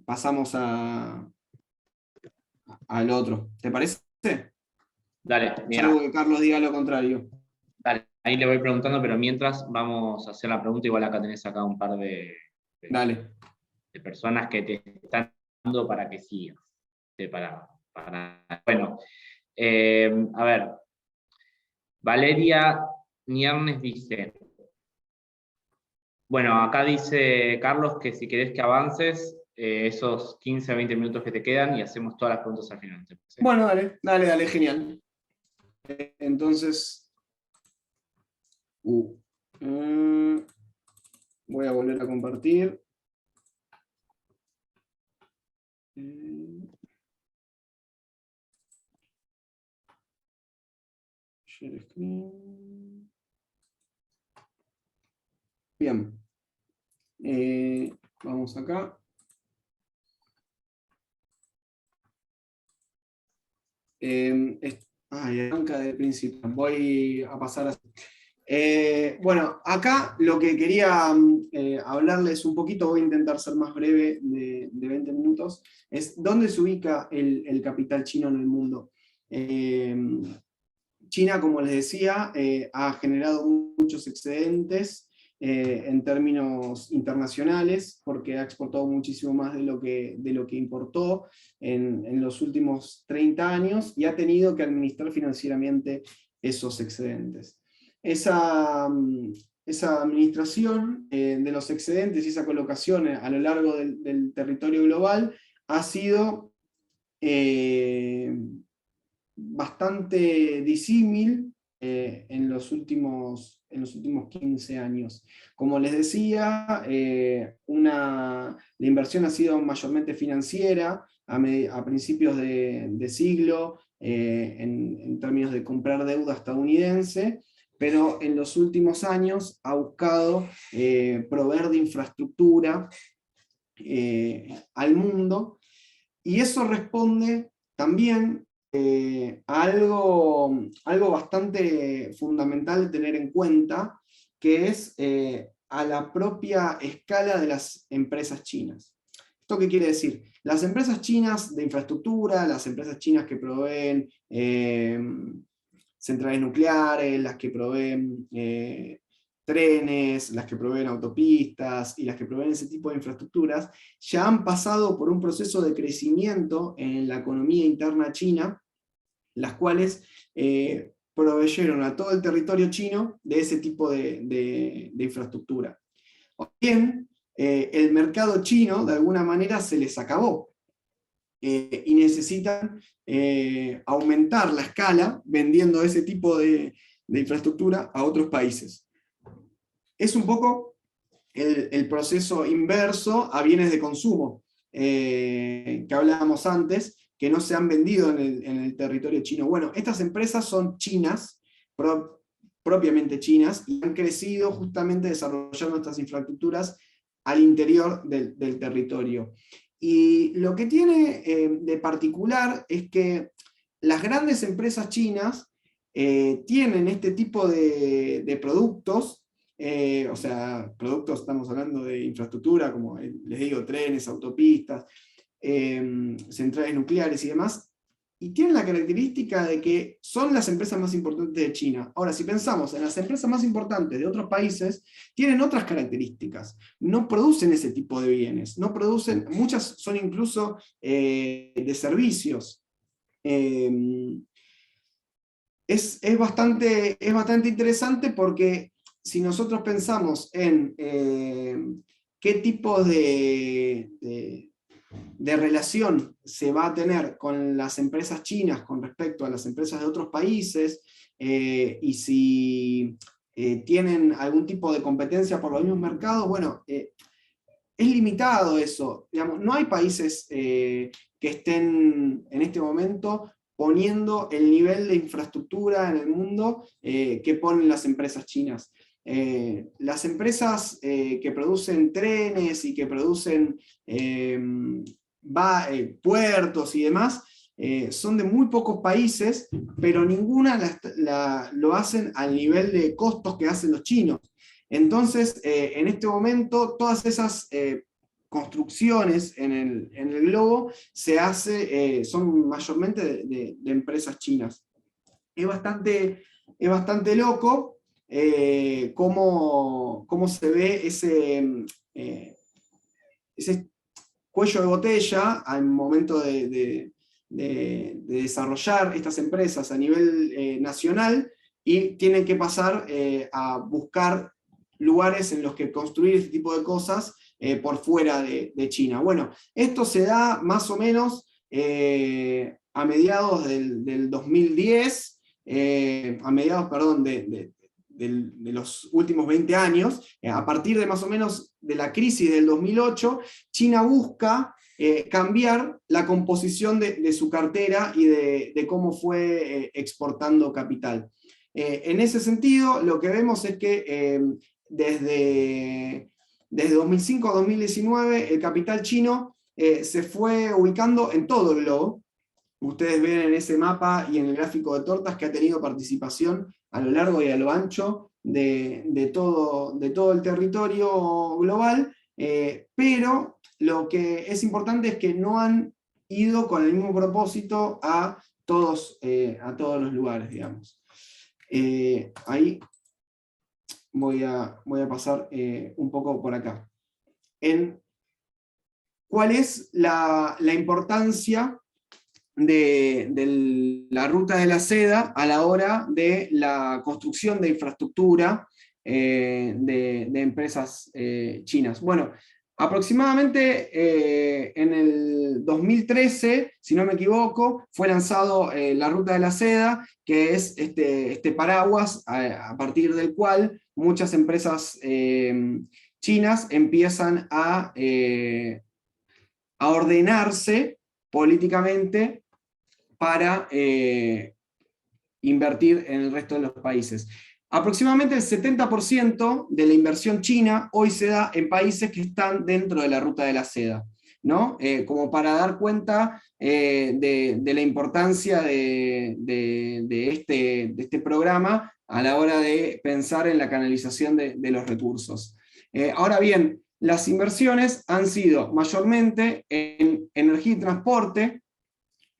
pasamos al otro. ¿Te parece? Dale, mira. Salvo que Carlos diga lo contrario. Dale, ahí le voy preguntando, pero mientras vamos a hacer la pregunta, igual acá tenés acá un par de Dale. personas que te están para que siga. Bueno, a ver, Valeria Niernes dice, bueno, acá dice Carlos que si querés que avances esos 15 a 20 minutos que te quedan y hacemos todas las preguntas al final. ¿Sí? Bueno, dale, genial. Entonces, voy a volver a compartir. Share screen. Bien. Vamos acá. Arranca de principio. Voy a pasar a... bueno, acá lo que quería hablarles un poquito, voy a intentar ser más breve de 20 minutos, es dónde se ubica el capital chino en el mundo. China, como les decía, ha generado muchos excedentes en términos internacionales, porque ha exportado muchísimo más de lo que importó en los últimos 30 años, y ha tenido que administrar financieramente esos excedentes. Esa administración de los excedentes y esa colocación a lo largo del territorio global ha sido bastante disímil en los últimos 15 años. Como les decía, la inversión ha sido mayormente financiera a principios de siglo, en términos de comprar deuda estadounidense, pero en los últimos años ha buscado proveer de infraestructura al mundo, y eso responde también algo bastante fundamental de tener en cuenta, que es a la propia escala de las empresas chinas. ¿Esto qué quiere decir? Las empresas chinas de infraestructura, las empresas chinas que proveen centrales nucleares, las que proveen trenes, las que proveen autopistas y las que proveen ese tipo de infraestructuras, ya han pasado por un proceso de crecimiento en la economía interna china, las cuales proveyeron a todo el territorio chino de ese tipo de infraestructura. O bien, el mercado chino de alguna manera se les acabó, y necesitan aumentar la escala vendiendo ese tipo de infraestructura a otros países. Es un poco el proceso inverso a bienes de consumo que hablábamos antes, que no se han vendido en el territorio chino. Bueno, estas empresas son chinas, propiamente chinas, y han crecido justamente desarrollando estas infraestructuras al interior del territorio. Y lo que tiene de particular es que las grandes empresas chinas tienen este tipo de productos, o sea, productos, estamos hablando de infraestructura, como les digo, trenes, autopistas, centrales nucleares y demás, y tienen la característica de que son las empresas más importantes de China. Ahora, si pensamos en las empresas más importantes de otros países, tienen otras características. No producen ese tipo de bienes, no producen, muchas son incluso de servicios. Es bastante interesante, porque si nosotros pensamos en qué tipo de relación se va a tener con las empresas chinas con respecto a las empresas de otros países, y si tienen algún tipo de competencia por los mismos mercados, bueno, es limitado eso. Digamos, no hay países que estén en este momento poniendo el nivel de infraestructura en el mundo que ponen las empresas chinas. Las empresas que producen trenes y que producen puertos y demás, son de muy pocos países, pero ninguna lo hacen al nivel de costos que hacen los chinos. Entonces, en este momento, todas esas construcciones en el globo son mayormente de empresas chinas. Es bastante loco cómo se ve ese cuello de botella al momento de desarrollar estas empresas a nivel nacional, y tienen que pasar a buscar lugares en los que construir este tipo de cosas por fuera de China. Bueno, esto se da más o menos a mediados del 2010, a mediados, perdón, de los últimos 20 años, a partir de más o menos de la crisis del 2008, China busca cambiar la composición de su cartera y de cómo fue exportando capital. En ese sentido, lo que vemos es que desde 2005 a 2019 el capital chino se fue ubicando en todo el globo. Ustedes ven en ese mapa y en el gráfico de tortas que ha tenido participación a lo largo y a lo ancho de todo el territorio global, pero lo que es importante es que no han ido con el mismo propósito a todos los lugares, digamos. Ahí voy a pasar un poco por acá. ¿Cuál es la importancia de la ruta de la seda a la hora de la construcción de infraestructura de empresas chinas? Bueno, aproximadamente en el 2013, si no me equivoco, fue lanzado la Ruta de la Seda, que es este paraguas a partir del cual muchas empresas chinas empiezan a ordenarse políticamente para invertir en el resto de los países. Aproximadamente el 70% de la inversión china hoy se da en países que están dentro de la Ruta de la Seda, ¿no? Como para dar cuenta de la importancia de este programa a la hora de pensar en la canalización de los recursos. Ahora bien, las inversiones han sido mayormente en energía y transporte,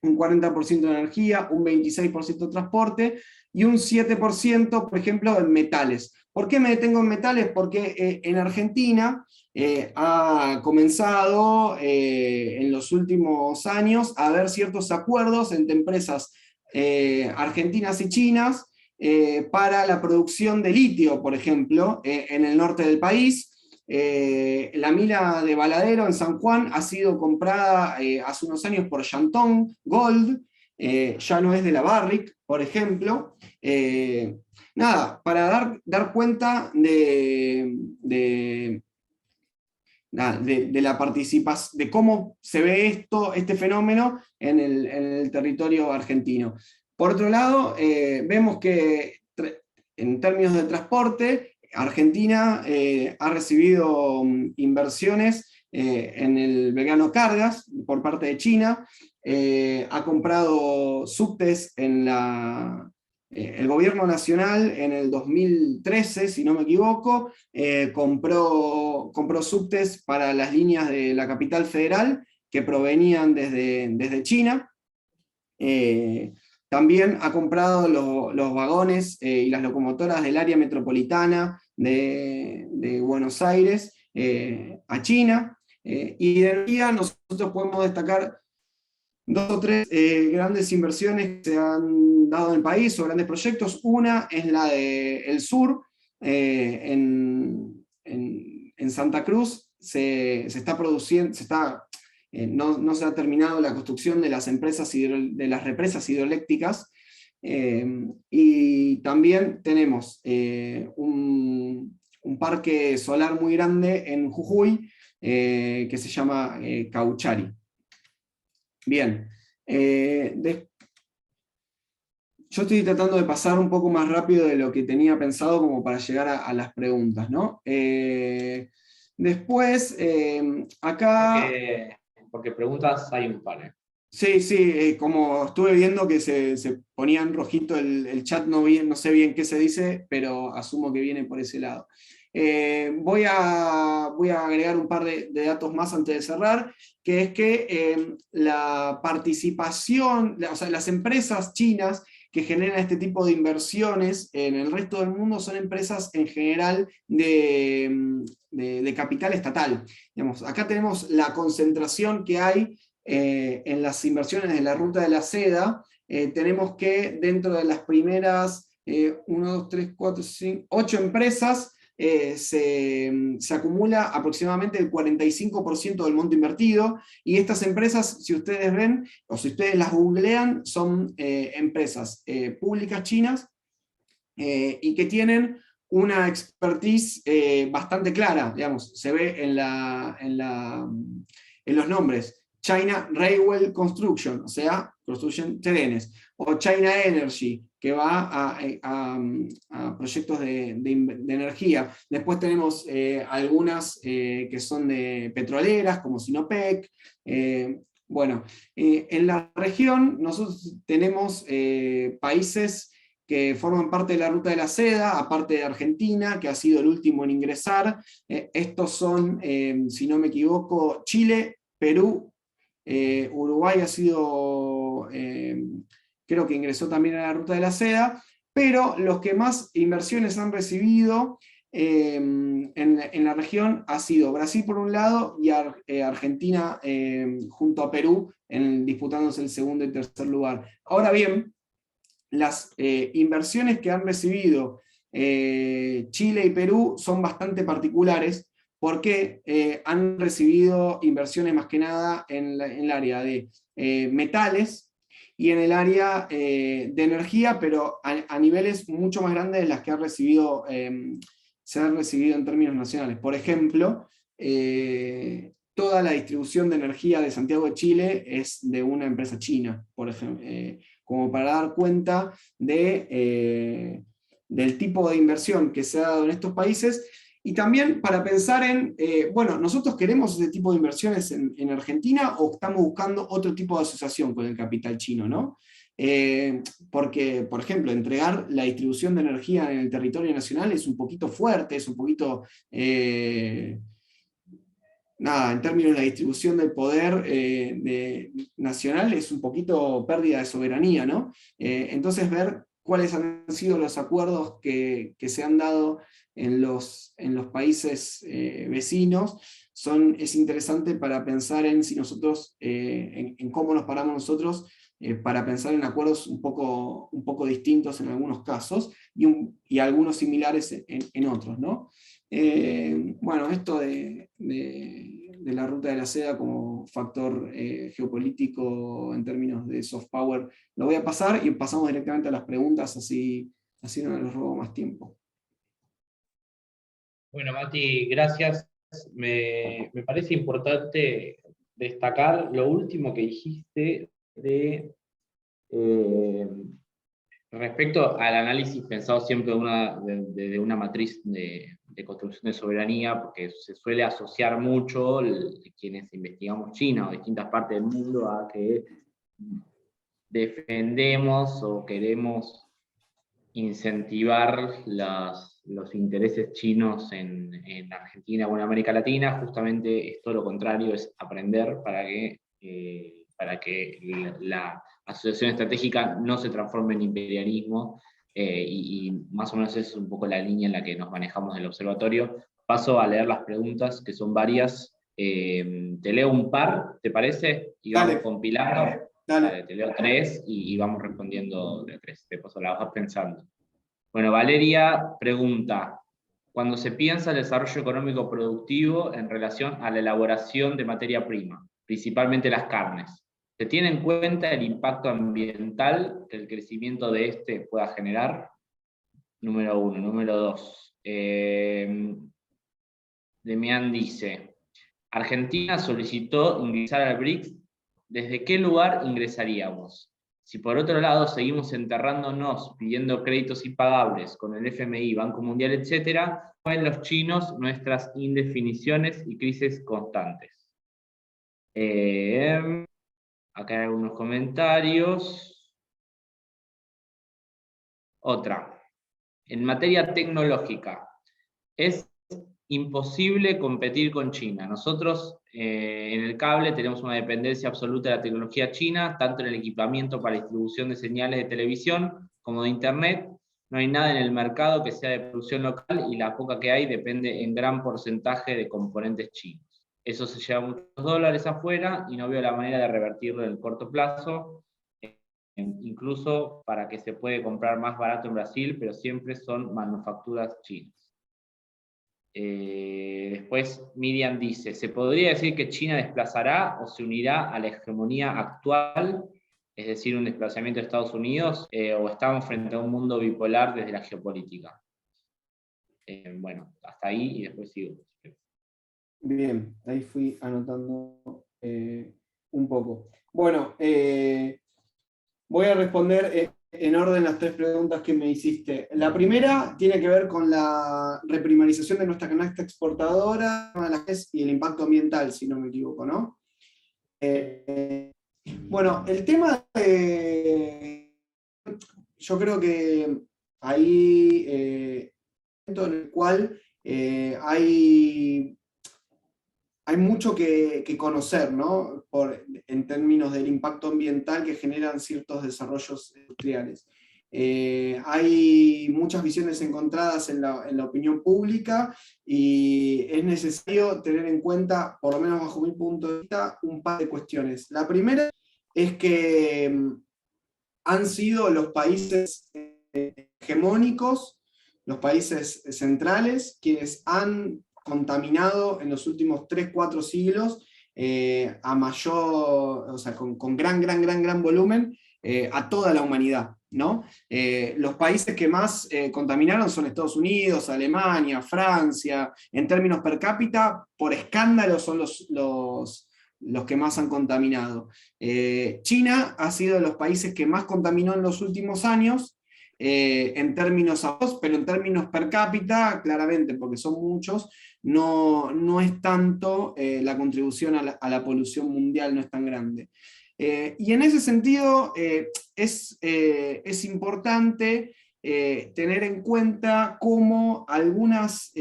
un 40% de energía, un 26% de transporte y un 7%, por ejemplo, en metales. ¿Por qué me detengo en metales? Porque en Argentina ha comenzado en los últimos años a haber ciertos acuerdos entre empresas argentinas y chinas para la producción de litio, por ejemplo, en el norte del país. La mina de Valadero en San Juan ha sido comprada hace unos años por Shandong Gold, ya no es de la Barrick, por ejemplo. Nada, para dar cuenta de la participación, de cómo se ve este fenómeno en el territorio argentino. Por otro lado, vemos que en términos de transporte, Argentina ha recibido inversiones en el Belgrano Cargas por parte de China, ha comprado subtes en el gobierno nacional en el 2013, si no me equivoco, compró subtes para las líneas de la capital federal que provenían desde China. También ha comprado los vagones y las locomotoras del área metropolitana de Buenos Aires a China. Y de energía nosotros podemos destacar 2 o 3 grandes inversiones que se han dado en el país, o grandes proyectos. Una es la del sur, en Santa Cruz se está produciendo, no se ha terminado la construcción de las represas hidroeléctricas, y también tenemos un parque solar muy grande en Jujuy, que se llama Cauchari. Bien, yo estoy tratando de pasar un poco más rápido de lo que tenía pensado como para llegar a las preguntas, ¿no? Después, acá... Porque preguntas hay un par. Sí, como estuve viendo que se ponía en rojito el chat, no sé bien qué se dice, pero asumo que viene por ese lado. Voy a agregar un par de datos más antes de cerrar, que es que la participación, o sea, las empresas chinas que generan este tipo de inversiones en el resto del mundo son empresas en general de capital estatal. Digamos, acá tenemos la concentración que hay en las inversiones de la ruta de la seda. Tenemos que dentro de las primeras 1, 2, 3, 4, 5, 8 empresas, se acumula aproximadamente el 45% del monto invertido, y estas empresas, si ustedes ven, o si ustedes las googlean, son empresas públicas chinas, y que tienen una expertise bastante clara, digamos, se ve en los nombres. China Railway Construction, o sea, construyen trenes, o China Energy, que va a proyectos de energía. Después tenemos algunas que son de petroleras, como Sinopec. Bueno, en la región nosotros tenemos países que forman parte de la ruta de la seda, aparte de Argentina, que ha sido el último en ingresar. Estos son, si no me equivoco, Chile, Perú, Uruguay ha sido, creo que ingresó también a la ruta de la seda, pero los que más inversiones han recibido en la región ha sido Brasil por un lado, y Argentina junto a Perú, disputándose el segundo y tercer lugar. Ahora bien, las inversiones que han recibido Chile y Perú son bastante particulares, porque han recibido inversiones más que nada en el área de metales y en el área de energía, pero a niveles mucho más grandes de las que se han recibido en términos nacionales. Por ejemplo, toda la distribución de energía de Santiago de Chile es de una empresa china, por ejemplo, como para dar cuenta del tipo de inversión que se ha dado en estos países, y también para pensar en, bueno, ¿nosotros queremos ese tipo de inversiones en Argentina, o estamos buscando otro tipo de asociación con el capital chino, ¿no? Porque, por ejemplo, entregar la distribución de energía en el territorio nacional es un poquito fuerte, es un poquito... nada, en términos de la distribución del poder nacional, es un poquito pérdida de soberanía, ¿no? Entonces ver cuáles han sido los acuerdos que se han dado en los países vecinos, es interesante para pensar en si nosotros, en cómo nos paramos nosotros, para pensar en acuerdos un poco distintos en algunos casos, y algunos similares en otros, ¿no? Bueno, esto de la ruta de la seda como factor geopolítico en términos de soft power, lo voy a pasar y pasamos directamente a las preguntas, así no les robo más tiempo. Bueno, Mati, gracias. Me parece importante destacar lo último que dijiste respecto al análisis pensado siempre de una matriz de construcción de soberanía, porque se suele asociar mucho quienes investigamos China o distintas partes del mundo a que defendemos o queremos incentivar los intereses chinos en Argentina o en América Latina. Justamente es todo lo contrario, es aprender para que la asociación estratégica no se transforme en imperialismo, y más o menos esa es un poco la línea en la que nos manejamos del observatorio. Paso a leer las preguntas, que son varias. Te leo un par, ¿te parece? Y vamos compilando. Dale, te leo 3 y vamos respondiendo de 3. De paso la vas pensando. Bueno, Valeria pregunta: cuando se piensa el desarrollo económico productivo en relación a la elaboración de materia prima, principalmente las carnes, ¿se tiene en cuenta el impacto ambiental que el crecimiento de este pueda generar? Número 1. Número 2. Demián dice: Argentina solicitó ingresar al BRICS, ¿desde qué lugar ingresaríamos? Si por otro lado seguimos enterrándonos pidiendo créditos impagables con el FMI, Banco Mundial, etc., ven los chinos nuestras indefiniciones y crisis constantes. Acá hay algunos comentarios. Otra. En materia tecnológica, ¿es imposible competir con China. Nosotros en el cable tenemos una dependencia absoluta de la tecnología china, tanto en el equipamiento para distribución de señales de televisión como de internet. No hay nada en el mercado que sea de producción local y la poca que hay depende en gran porcentaje de componentes chinos. Eso se lleva muchos dólares afuera y no veo la manera de revertirlo en el corto plazo, incluso para que se puede comprar más barato en Brasil, pero siempre son manufacturas chinas. Después Miriam dice, ¿se podría decir que China desplazará o se unirá a la hegemonía actual, es decir, un desplazamiento de Estados Unidos, o estamos frente a un mundo bipolar desde la geopolítica? Bueno, hasta ahí y después sigo. Bien, ahí fui anotando un poco. Bueno, voy a responder en orden las 3 preguntas que me hiciste. La primera tiene que ver con la reprimarización de nuestra canasta exportadora y el impacto ambiental, si no me equivoco, ¿no? Bueno, el tema de... Yo creo que ahí, en el cual hay mucho que conocer, ¿no? En términos del impacto ambiental que generan ciertos desarrollos industriales. Hay muchas visiones encontradas en la opinión pública y es necesario tener en cuenta, por lo menos bajo mi punto de vista, un par de cuestiones. La primera es que han sido los países hegemónicos, los países centrales, quienes han contaminado en los últimos 3, 4 siglos a mayor, o sea, con gran volumen a toda la humanidad, ¿no? Los países que más contaminaron son Estados Unidos, Alemania, Francia. En términos per cápita, por escándalo son los que más han contaminado. China ha sido de los países que más contaminó en los últimos años, en términos pero en términos per cápita, claramente, porque son muchos, no es tanto, la contribución a la polución mundial no es tan grande. Y en ese sentido es importante tener en cuenta cómo algunas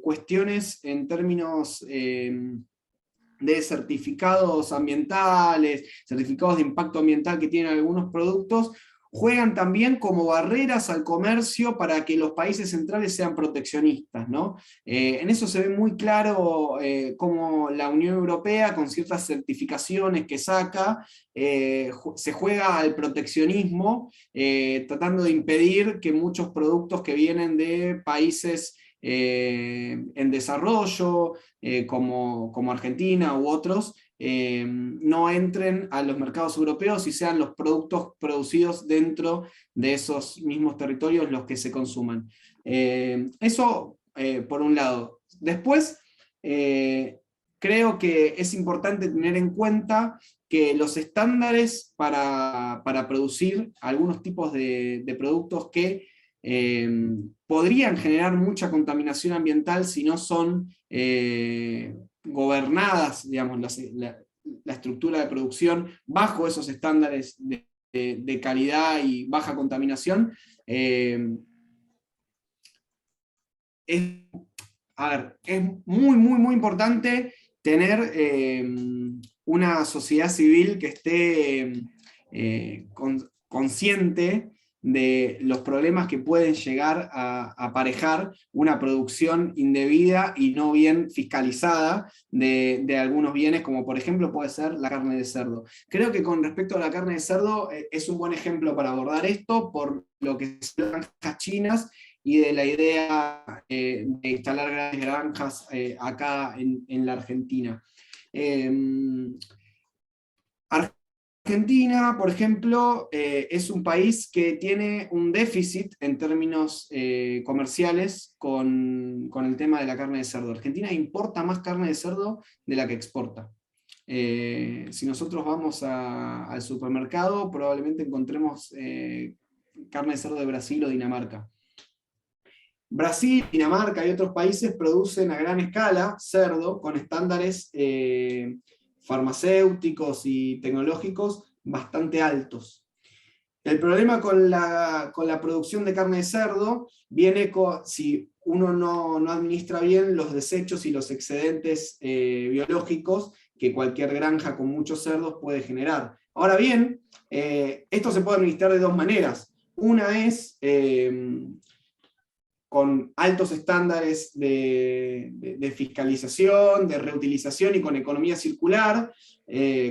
cuestiones en términos de certificados ambientales, certificados de impacto ambiental que tienen algunos productos, juegan también como barreras al comercio para que los países centrales sean proteccionistas, ¿no? En eso se ve muy claro cómo la Unión Europea, con ciertas certificaciones que saca, se juega al proteccionismo, tratando de impedir que muchos productos que vienen de países en desarrollo, como Argentina u otros, no entren a los mercados europeos y sean los productos producidos dentro de esos mismos territorios los que se consuman. Eso por un lado. Después, creo que es importante tener en cuenta que los estándares para producir algunos tipos de productos que podrían generar mucha contaminación ambiental si no son gobernadas, digamos, la estructura de producción bajo esos estándares de calidad y baja contaminación. Es muy importante tener una sociedad civil que esté consciente de los problemas que pueden llegar a aparejar una producción indebida y no bien fiscalizada de algunos bienes, como por ejemplo puede ser la carne de cerdo. Creo que con respecto a la carne de cerdo es un buen ejemplo para abordar esto, por lo que son granjas chinas y de la idea de instalar grandes granjas acá en la Argentina. Argentina, por ejemplo, es un país que tiene un déficit en términos comerciales con el tema de la carne de cerdo. Argentina importa más carne de cerdo de la que exporta. Si nosotros vamos al supermercado, probablemente encontremos carne de cerdo de Brasil o Dinamarca. Brasil, Dinamarca y otros países producen a gran escala cerdo con estándares farmacéuticos y tecnológicos bastante altos. El problema con la producción de carne de cerdo viene si uno no administra bien los desechos y los excedentes biológicos que cualquier granja con muchos cerdos puede generar. Ahora bien, esto se puede administrar de dos maneras. Una es con altos estándares de fiscalización, de reutilización y con economía circular,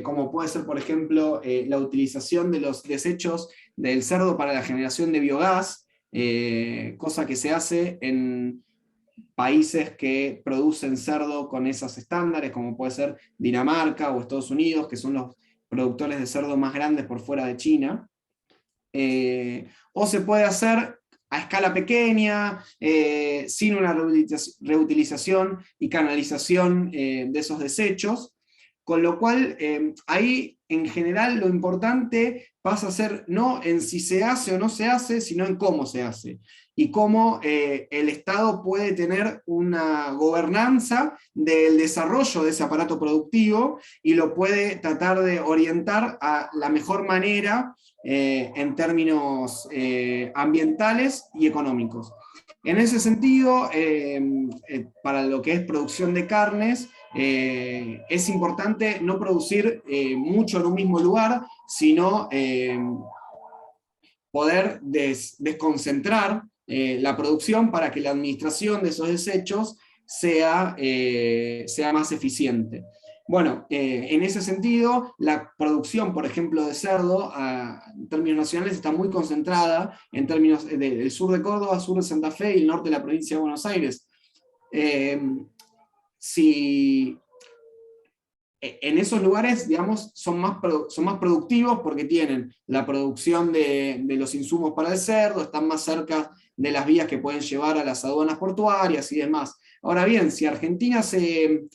como puede ser, por ejemplo, la utilización de los desechos del cerdo para la generación de biogás, cosa que se hace en países que producen cerdo con esos estándares, como puede ser Dinamarca o Estados Unidos, que son los productores de cerdo más grandes por fuera de China. O se puede hacer a escala pequeña, sin una reutilización y canalización de esos desechos, con lo cual ahí en general lo importante pasa a ser no en si se hace o no se hace, sino en cómo se hace, y cómo el Estado puede tener una gobernanza del desarrollo de ese aparato productivo y lo puede tratar de orientar a la mejor manera en términos ambientales y económicos. En ese sentido, para lo que es producción de carnes, es importante no producir mucho en un mismo lugar, sino poder desconcentrar la producción para que la administración de esos desechos sea más eficiente. Bueno, en ese sentido, la producción, por ejemplo, de cerdo, en términos nacionales, está muy concentrada en términos del sur de Córdoba, sur de Santa Fe y el norte de la provincia de Buenos Aires. Si en esos lugares, digamos, son más productivos porque tienen la producción de los insumos para el cerdo, están más cerca de las vías que pueden llevar a las aduanas portuarias y demás. Ahora bien, si Argentina se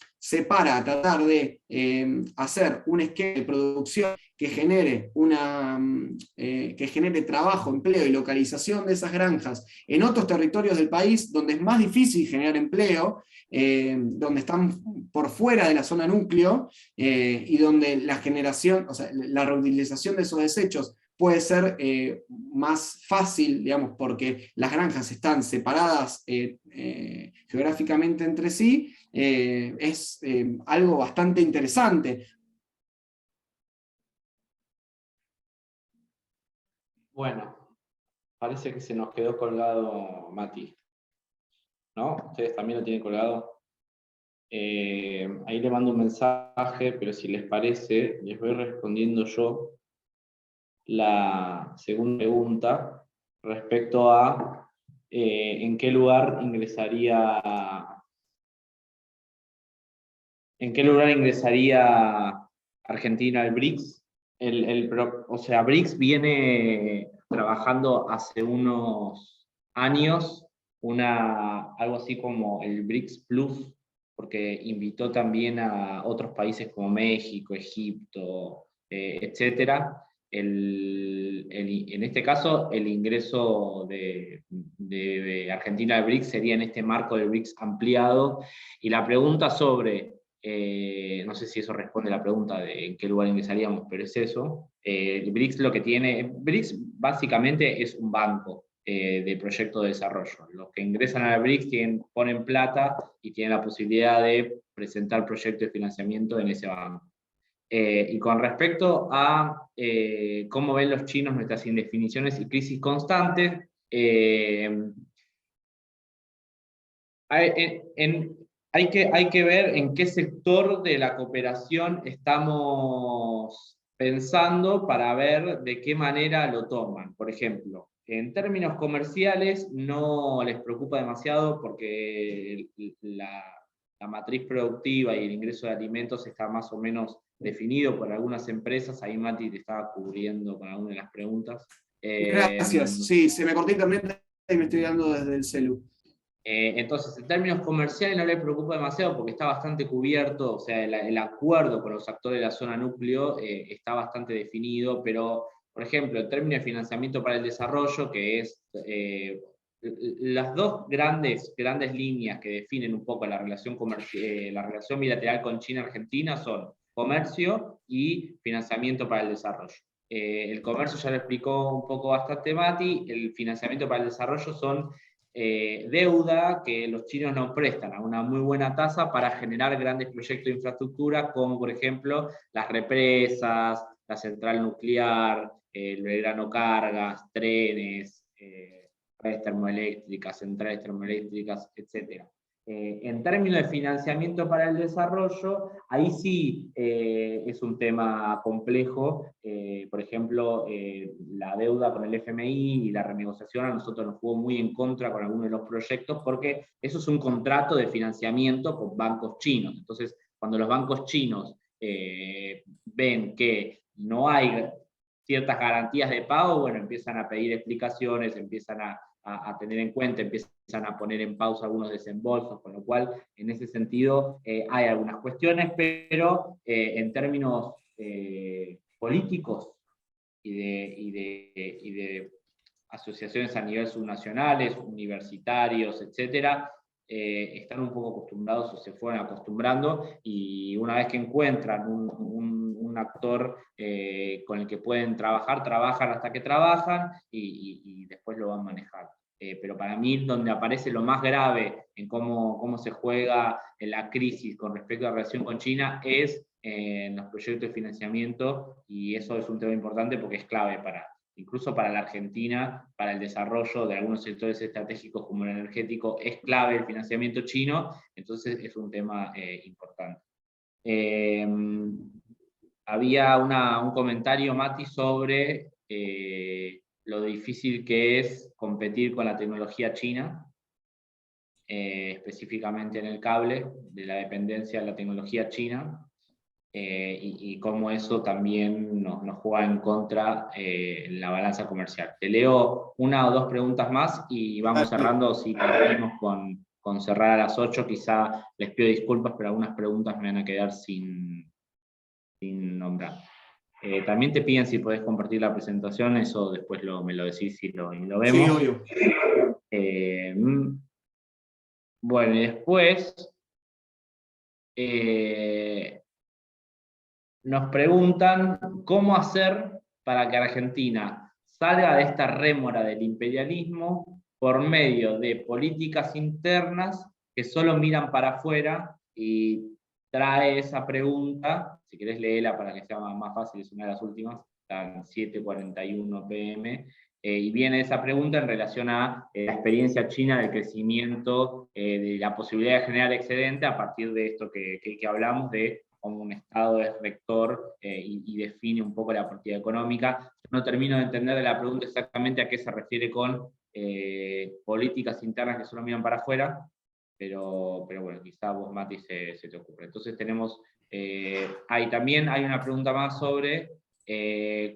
para a tratar de hacer un esquema de producción que genere trabajo, empleo y localización de esas granjas en otros territorios del país donde es más difícil generar empleo, donde están por fuera de la zona núcleo, y donde la generación, o sea, la reutilización de esos desechos puede ser más fácil, digamos, porque las granjas están separadas geográficamente entre sí, es algo bastante interesante. Bueno, parece que se nos quedó colgado Mati, ¿no? ¿Ustedes también lo tienen colgado? Ahí le mando un mensaje, pero si les parece, les voy respondiendo yo la segunda pregunta respecto a en qué lugar ingresaría Argentina al BRICS. O sea, BRICS viene trabajando hace unos años algo así como el BRICS Plus, porque invitó también a otros países como México, Egipto, etcétera. En este caso, el ingreso de Argentina al BRICS sería en este marco del BRICS ampliado. Y la pregunta sobre, no sé si eso responde a la pregunta de en qué lugar ingresaríamos, pero es eso. El BRICS lo que tiene, BRICS básicamente es un banco de proyecto de desarrollo. Los que ingresan a la BRICS ponen plata y tienen la posibilidad de presentar proyectos de financiamiento en ese banco. Y con respecto a cómo ven los chinos nuestras indefiniciones y crisis constantes, hay que ver en qué sector de la cooperación estamos pensando para ver de qué manera lo toman. Por ejemplo, en términos comerciales no les preocupa demasiado porque la matriz productiva y el ingreso de alimentos está más o menos definido por algunas empresas. Ahí Mati te estaba cubriendo con alguna de las preguntas. Gracias, sí, se me cortó internet y me estoy dando desde el celu. Entonces, en términos comerciales no le preocupa demasiado porque está bastante cubierto, o sea, el acuerdo con los actores de la zona núcleo está bastante definido, pero, por ejemplo, en términos de financiamiento para el desarrollo, que es las dos grandes líneas que definen un poco la relación bilateral con China-Argentina son comercio y financiamiento para el desarrollo. El comercio ya lo explicó un poco bastante Mati, el financiamiento para el desarrollo son deuda que los chinos nos prestan a una muy buena tasa para generar grandes proyectos de infraestructura, como por ejemplo las represas, la central nuclear, el Belgrano Cargas, trenes, redes termoeléctricas, centrales termoeléctricas, etc. En términos de financiamiento para el desarrollo, ahí sí es un tema complejo. Por ejemplo, la deuda con el FMI y la renegociación a nosotros nos jugó muy en contra con algunos de los proyectos, porque eso es un contrato de financiamiento con bancos chinos. Entonces, cuando los bancos chinos ven que no hay ciertas garantías de pago, bueno, empiezan a pedir explicaciones, empiezan a tener en cuenta, empiezan a poner en pausa algunos desembolsos, con lo cual, en ese sentido, hay algunas cuestiones, pero en términos políticos y de asociaciones a nivel subnacionales, universitarios, etcétera, están un poco acostumbrados o se fueron acostumbrando, y una vez que encuentran un actor con el que pueden trabajar, trabajan hasta que trabajan y después lo van manejando. Pero para mí, donde aparece lo más grave en cómo se juega en la crisis con respecto a la relación con China es en los proyectos de financiamiento, y eso es un tema importante porque es clave incluso para la Argentina, para el desarrollo de algunos sectores estratégicos como el energético, es clave el financiamiento chino, entonces es un tema importante. Había un comentario, Mati, sobre lo difícil que es competir con la tecnología china, específicamente en el cable, de la dependencia de la tecnología china, y cómo eso también nos juega en contra en la balanza comercial. Te leo una o dos preguntas más y vamos cerrando. Si terminamos con cerrar a las 8, quizá les pido disculpas, pero algunas preguntas me van a quedar sin nombrar. También te piden si podés compartir la presentación, eso después me lo decís y lo vemos. Sí, obvio. Bueno, y después nos preguntan cómo hacer para que Argentina salga de esta rémora del imperialismo por medio de políticas internas que solo miran para afuera, y trae esa pregunta, si querés léela para que sea más fácil, es una de las últimas, están 7:41 p.m., y viene esa pregunta en relación a la experiencia china del crecimiento, de la posibilidad de generar excedente a partir de esto que hablamos, de cómo un Estado es rector y define un poco la política económica. No termino de entender de la pregunta exactamente a qué se refiere con políticas internas que solo miran para afuera, pero bueno, quizá vos, Mati, se te ocurre. Entonces tenemos, también hay una pregunta más sobre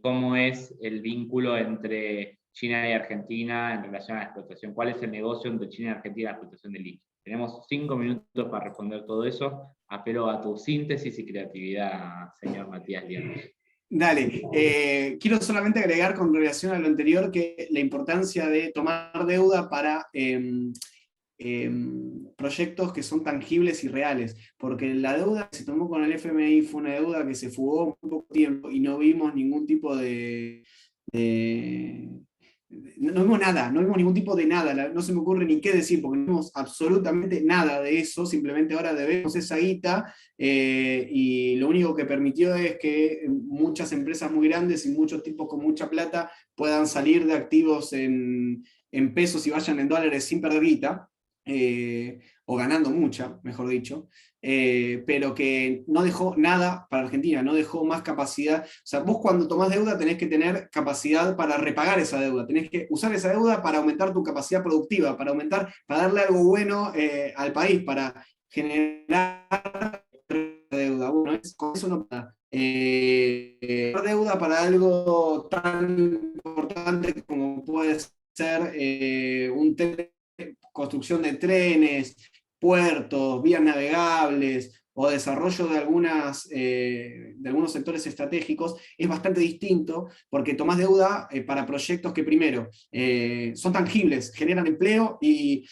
cómo es el vínculo entre China y Argentina en relación a la explotación. ¿Cuál es el negocio entre China y Argentina en la explotación de litio? Tenemos 5 minutos para responder todo eso. Apelo a tu síntesis y creatividad, señor Matías Lianos. Dale, quiero solamente agregar con relación a lo anterior que la importancia de tomar deuda para proyectos que son tangibles y reales, porque la deuda que se tomó con el FMI fue una deuda que se fugó un poco tiempo y no vimos ningún tipo no vimos nada, no vimos ningún tipo de nada, no se me ocurre ni qué decir, porque no vimos absolutamente nada de eso, simplemente ahora debemos esa guita, y lo único que permitió es que muchas empresas muy grandes y muchos tipos con mucha plata puedan salir de activos en pesos y vayan en dólares sin perder guita, o ganando mucha, mejor dicho, pero que no dejó nada para Argentina, no dejó más capacidad. O sea, vos cuando tomás deuda tenés que tener capacidad para repagar esa deuda, tenés que usar esa deuda para aumentar tu capacidad productiva, para darle algo bueno al país, para generar deuda. Bueno, con eso no pasa. Deuda para algo tan importante como puede ser construcción de trenes, puertos, vías navegables o desarrollo de algunos sectores estratégicos, es bastante distinto, porque tomás deuda para proyectos que primero son tangibles, generan empleo, y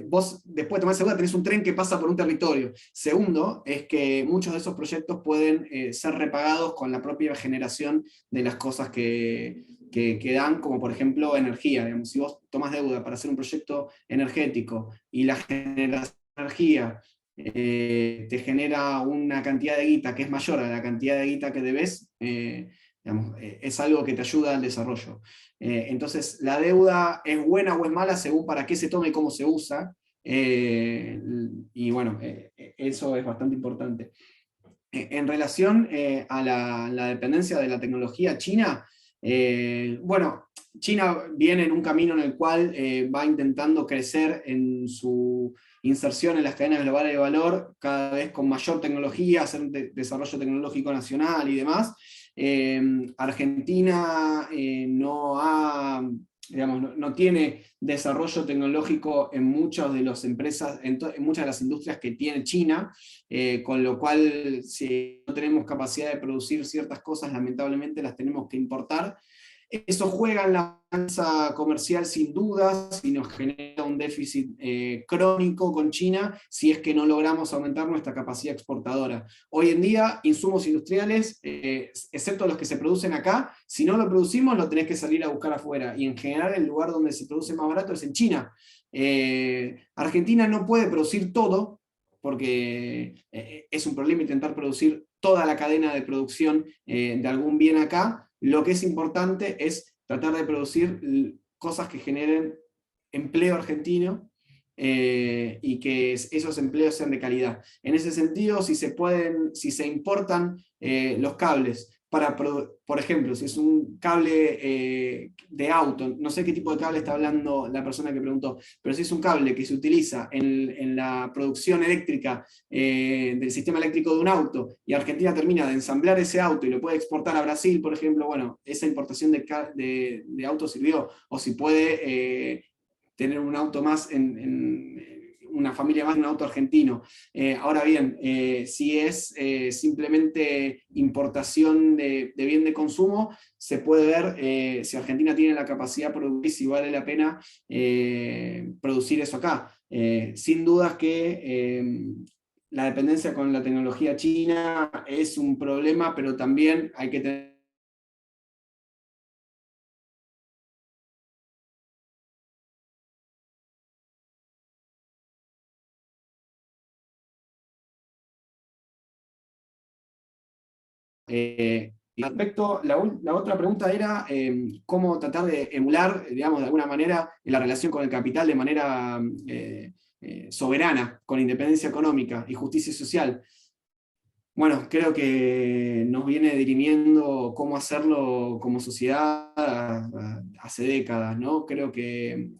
vos después de tomar esa deuda tenés un tren que pasa por un territorio. Segundo, es que muchos de esos proyectos pueden ser repagados con la propia generación de las cosas que que dan, como por ejemplo energía. Digamos, si vos tomás deuda para hacer un proyecto energético y la generación de energía te genera una cantidad de guita que es mayor a la cantidad de guita que debes, digamos, es algo que te ayuda al desarrollo. Entonces, la deuda es buena o es mala según para qué se toma y cómo se usa. Y bueno, eso es bastante importante. En relación a la dependencia de la tecnología china, bueno, China viene en un camino en el cual va intentando crecer en su inserción en las cadenas globales de valor, cada vez con mayor tecnología, hacer un desarrollo tecnológico nacional y demás. Argentina no ha, digamos, no tiene desarrollo tecnológico en muchas de las empresas, en muchas de las industrias que tiene China, con lo cual si no tenemos capacidad de producir ciertas cosas, lamentablemente las tenemos que importar. Eso juega en la balanza comercial sin dudas y nos genera un déficit crónico con China si es que no logramos aumentar nuestra capacidad exportadora. Hoy en día, insumos industriales, excepto los que se producen acá, si no lo producimos lo tenés que salir a buscar afuera, y en general el lugar donde se produce más barato es en China. Argentina no puede producir todo, porque es un problema intentar producir toda la cadena de producción de algún bien acá. Lo que es importante es tratar de producir cosas que generen empleo argentino y que esos empleos sean de calidad. En ese sentido, si se importan los cables, por ejemplo, si es un cable de auto, no sé qué tipo de cable está hablando la persona que preguntó, pero si es un cable que se utiliza en la producción eléctrica del sistema eléctrico de un auto, y Argentina termina de ensamblar ese auto y lo puede exportar a Brasil, por ejemplo, bueno, esa importación de autos sirvió. O si puede tener un auto más una familia más de un auto argentino. Ahora bien, si es simplemente importación de bien de consumo, se puede ver si Argentina tiene la capacidad de producir, si vale la pena producir eso acá. Sin dudas que la dependencia con la tecnología china es un problema, pero también hay que tener y respecto, la otra pregunta era cómo tratar de emular, digamos, de alguna manera, la relación con el capital de manera soberana, con independencia económica y justicia social. Bueno, creo que nos viene dirimiendo cómo hacerlo como sociedad hace décadas, ¿no? Creo que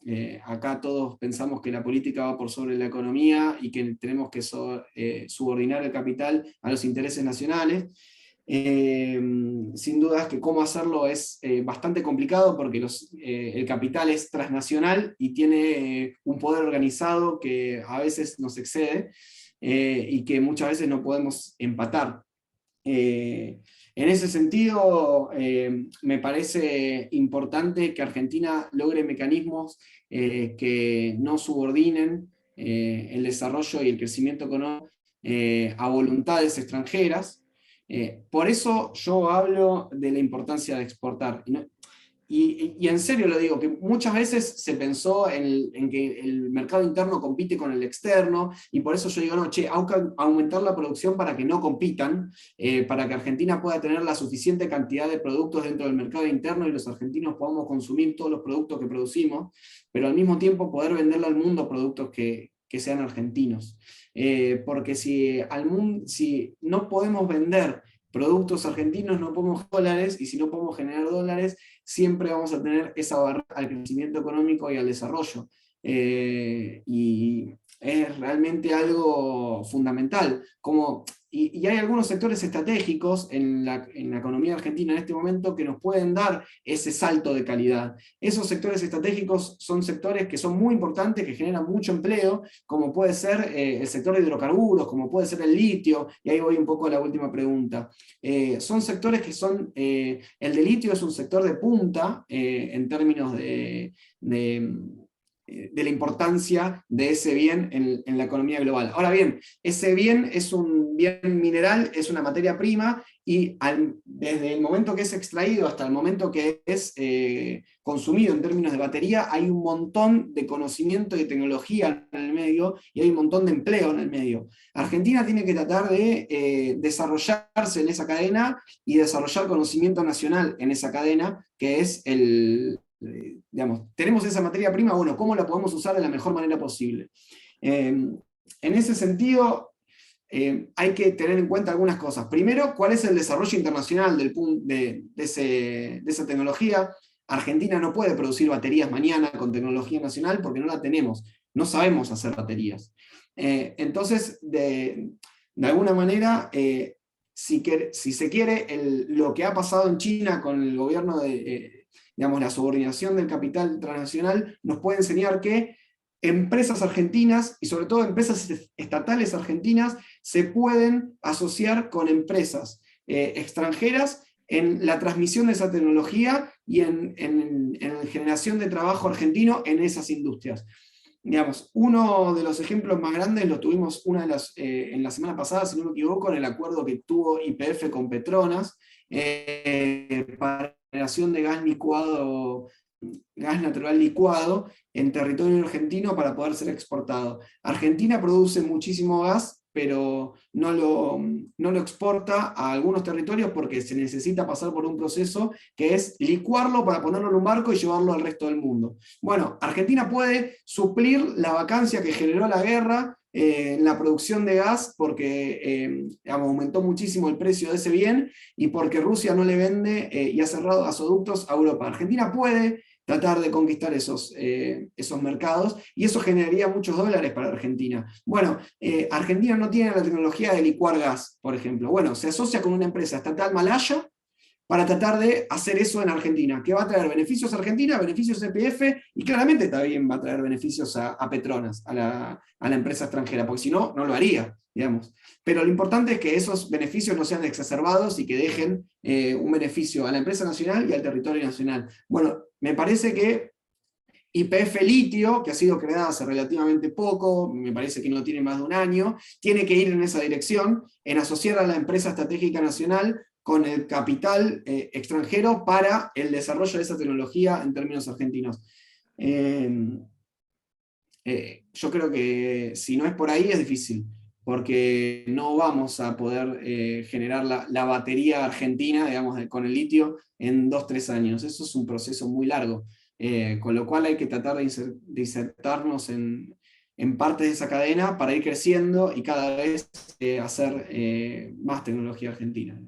acá todos pensamos que la política va por sobre la economía y que tenemos que subordinar el capital a los intereses nacionales. Sin dudas que cómo hacerlo es bastante complicado porque el capital es transnacional y tiene un poder organizado que a veces nos excede y que muchas veces no podemos empatar. En ese sentido, me parece importante que Argentina logre mecanismos que no subordinen el desarrollo y el crecimiento económico a voluntades extranjeras. Por eso yo hablo de la importancia de exportar. Y en serio lo digo, que muchas veces se pensó en que el mercado interno compite con el externo, y por eso yo digo, no, che, hay que aumentar la producción para que no compitan, para que Argentina pueda tener la suficiente cantidad de productos dentro del mercado interno y los argentinos podamos consumir todos los productos que producimos, pero al mismo tiempo poder venderle al mundo productos que sean argentinos. Porque si no podemos vender productos argentinos, no podemos dólares, y si no podemos generar dólares, siempre vamos a tener esa barrera al crecimiento económico y al desarrollo. Y es realmente algo fundamental. Y hay algunos sectores estratégicos en la economía argentina en este momento que nos pueden dar ese salto de calidad. Esos sectores estratégicos son sectores que son muy importantes, que generan mucho empleo, como puede ser el sector de hidrocarburos, como puede ser el litio, y ahí voy un poco a la última pregunta. Son sectores que son, el de litio es un sector de punta en términos de la importancia de ese bien en la economía global. Ahora bien, ese bien es un bien mineral, es una materia prima, y desde el momento que es extraído hasta el momento que es consumido en términos de batería, hay un montón de conocimiento y de tecnología en el medio, y hay un montón de empleo en el medio. Argentina tiene que tratar de desarrollarse en esa cadena y desarrollar conocimiento nacional en esa cadena, que es digamos, tenemos esa materia prima, bueno, ¿cómo la podemos usar de la mejor manera posible? En ese sentido, hay que tener en cuenta algunas cosas. Primero, ¿cuál es el desarrollo internacional de esa tecnología? Argentina no puede producir baterías mañana con tecnología nacional porque no la tenemos, no sabemos hacer baterías. Entonces, de alguna manera, si se quiere, lo que ha pasado en China con el gobierno digamos, la subordinación del capital transnacional, nos puede enseñar que empresas argentinas, y sobre todo empresas estatales argentinas, se pueden asociar con empresas extranjeras en la transmisión de esa tecnología y en la generación de trabajo argentino en esas industrias. Digamos, uno de los ejemplos más grandes lo tuvimos en la semana pasada, si no me equivoco, en el acuerdo que tuvo YPF con Petronas, para generación de gas licuado, gas natural licuado en territorio argentino para poder ser exportado. Argentina produce muchísimo gas, pero no lo exporta a algunos territorios porque se necesita pasar por un proceso que es licuarlo para ponerlo en un barco y llevarlo al resto del mundo. Bueno, Argentina puede suplir la vacancia que generó la guerra en la producción de gas, porque aumentó muchísimo el precio de ese bien, y porque Rusia no le vende y ha cerrado gasoductos a Europa. Argentina puede tratar de conquistar esos mercados, y eso generaría muchos dólares para Argentina. Bueno, Argentina no tiene la tecnología de licuar gas, por ejemplo. Bueno, se asocia con una empresa estatal malaya para tratar de hacer eso en Argentina, que va a traer beneficios a Argentina, beneficios a YPF, y claramente también va a traer beneficios a Petronas, a la empresa extranjera, porque si no, no lo haría, digamos. Pero lo importante es que esos beneficios no sean exacerbados y que dejen un beneficio a la empresa nacional y al territorio nacional. Bueno, me parece que YPF Litio, que ha sido creada hace relativamente poco, me parece que no tiene más de un año, tiene que ir en esa dirección, en asociar a la empresa estratégica nacional con el capital extranjero para el desarrollo de esa tecnología en términos argentinos. Yo creo que si no es por ahí es difícil, porque no vamos a poder generar la batería argentina, digamos, con el litio en 2-3 años. Eso es un proceso muy largo, con lo cual hay que tratar de insertarnos en partes de esa cadena para ir creciendo y cada vez hacer más tecnología argentina.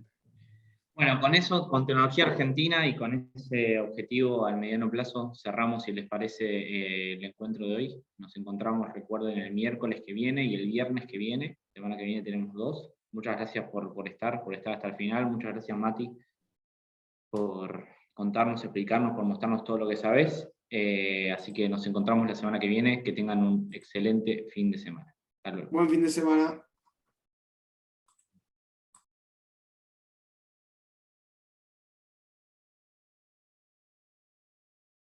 Bueno, con eso, con tecnología argentina y con ese objetivo al mediano plazo, cerramos, si les parece, el encuentro de hoy. Nos encontramos, recuerden, el miércoles que viene y el viernes que viene. La semana que viene tenemos 2. Muchas gracias por estar hasta el final. Muchas gracias, Mati, por contarnos, explicarnos, por mostrarnos todo lo que sabes. Así que nos encontramos la semana que viene. Que tengan un excelente fin de semana. Hasta luego. Buen fin de semana.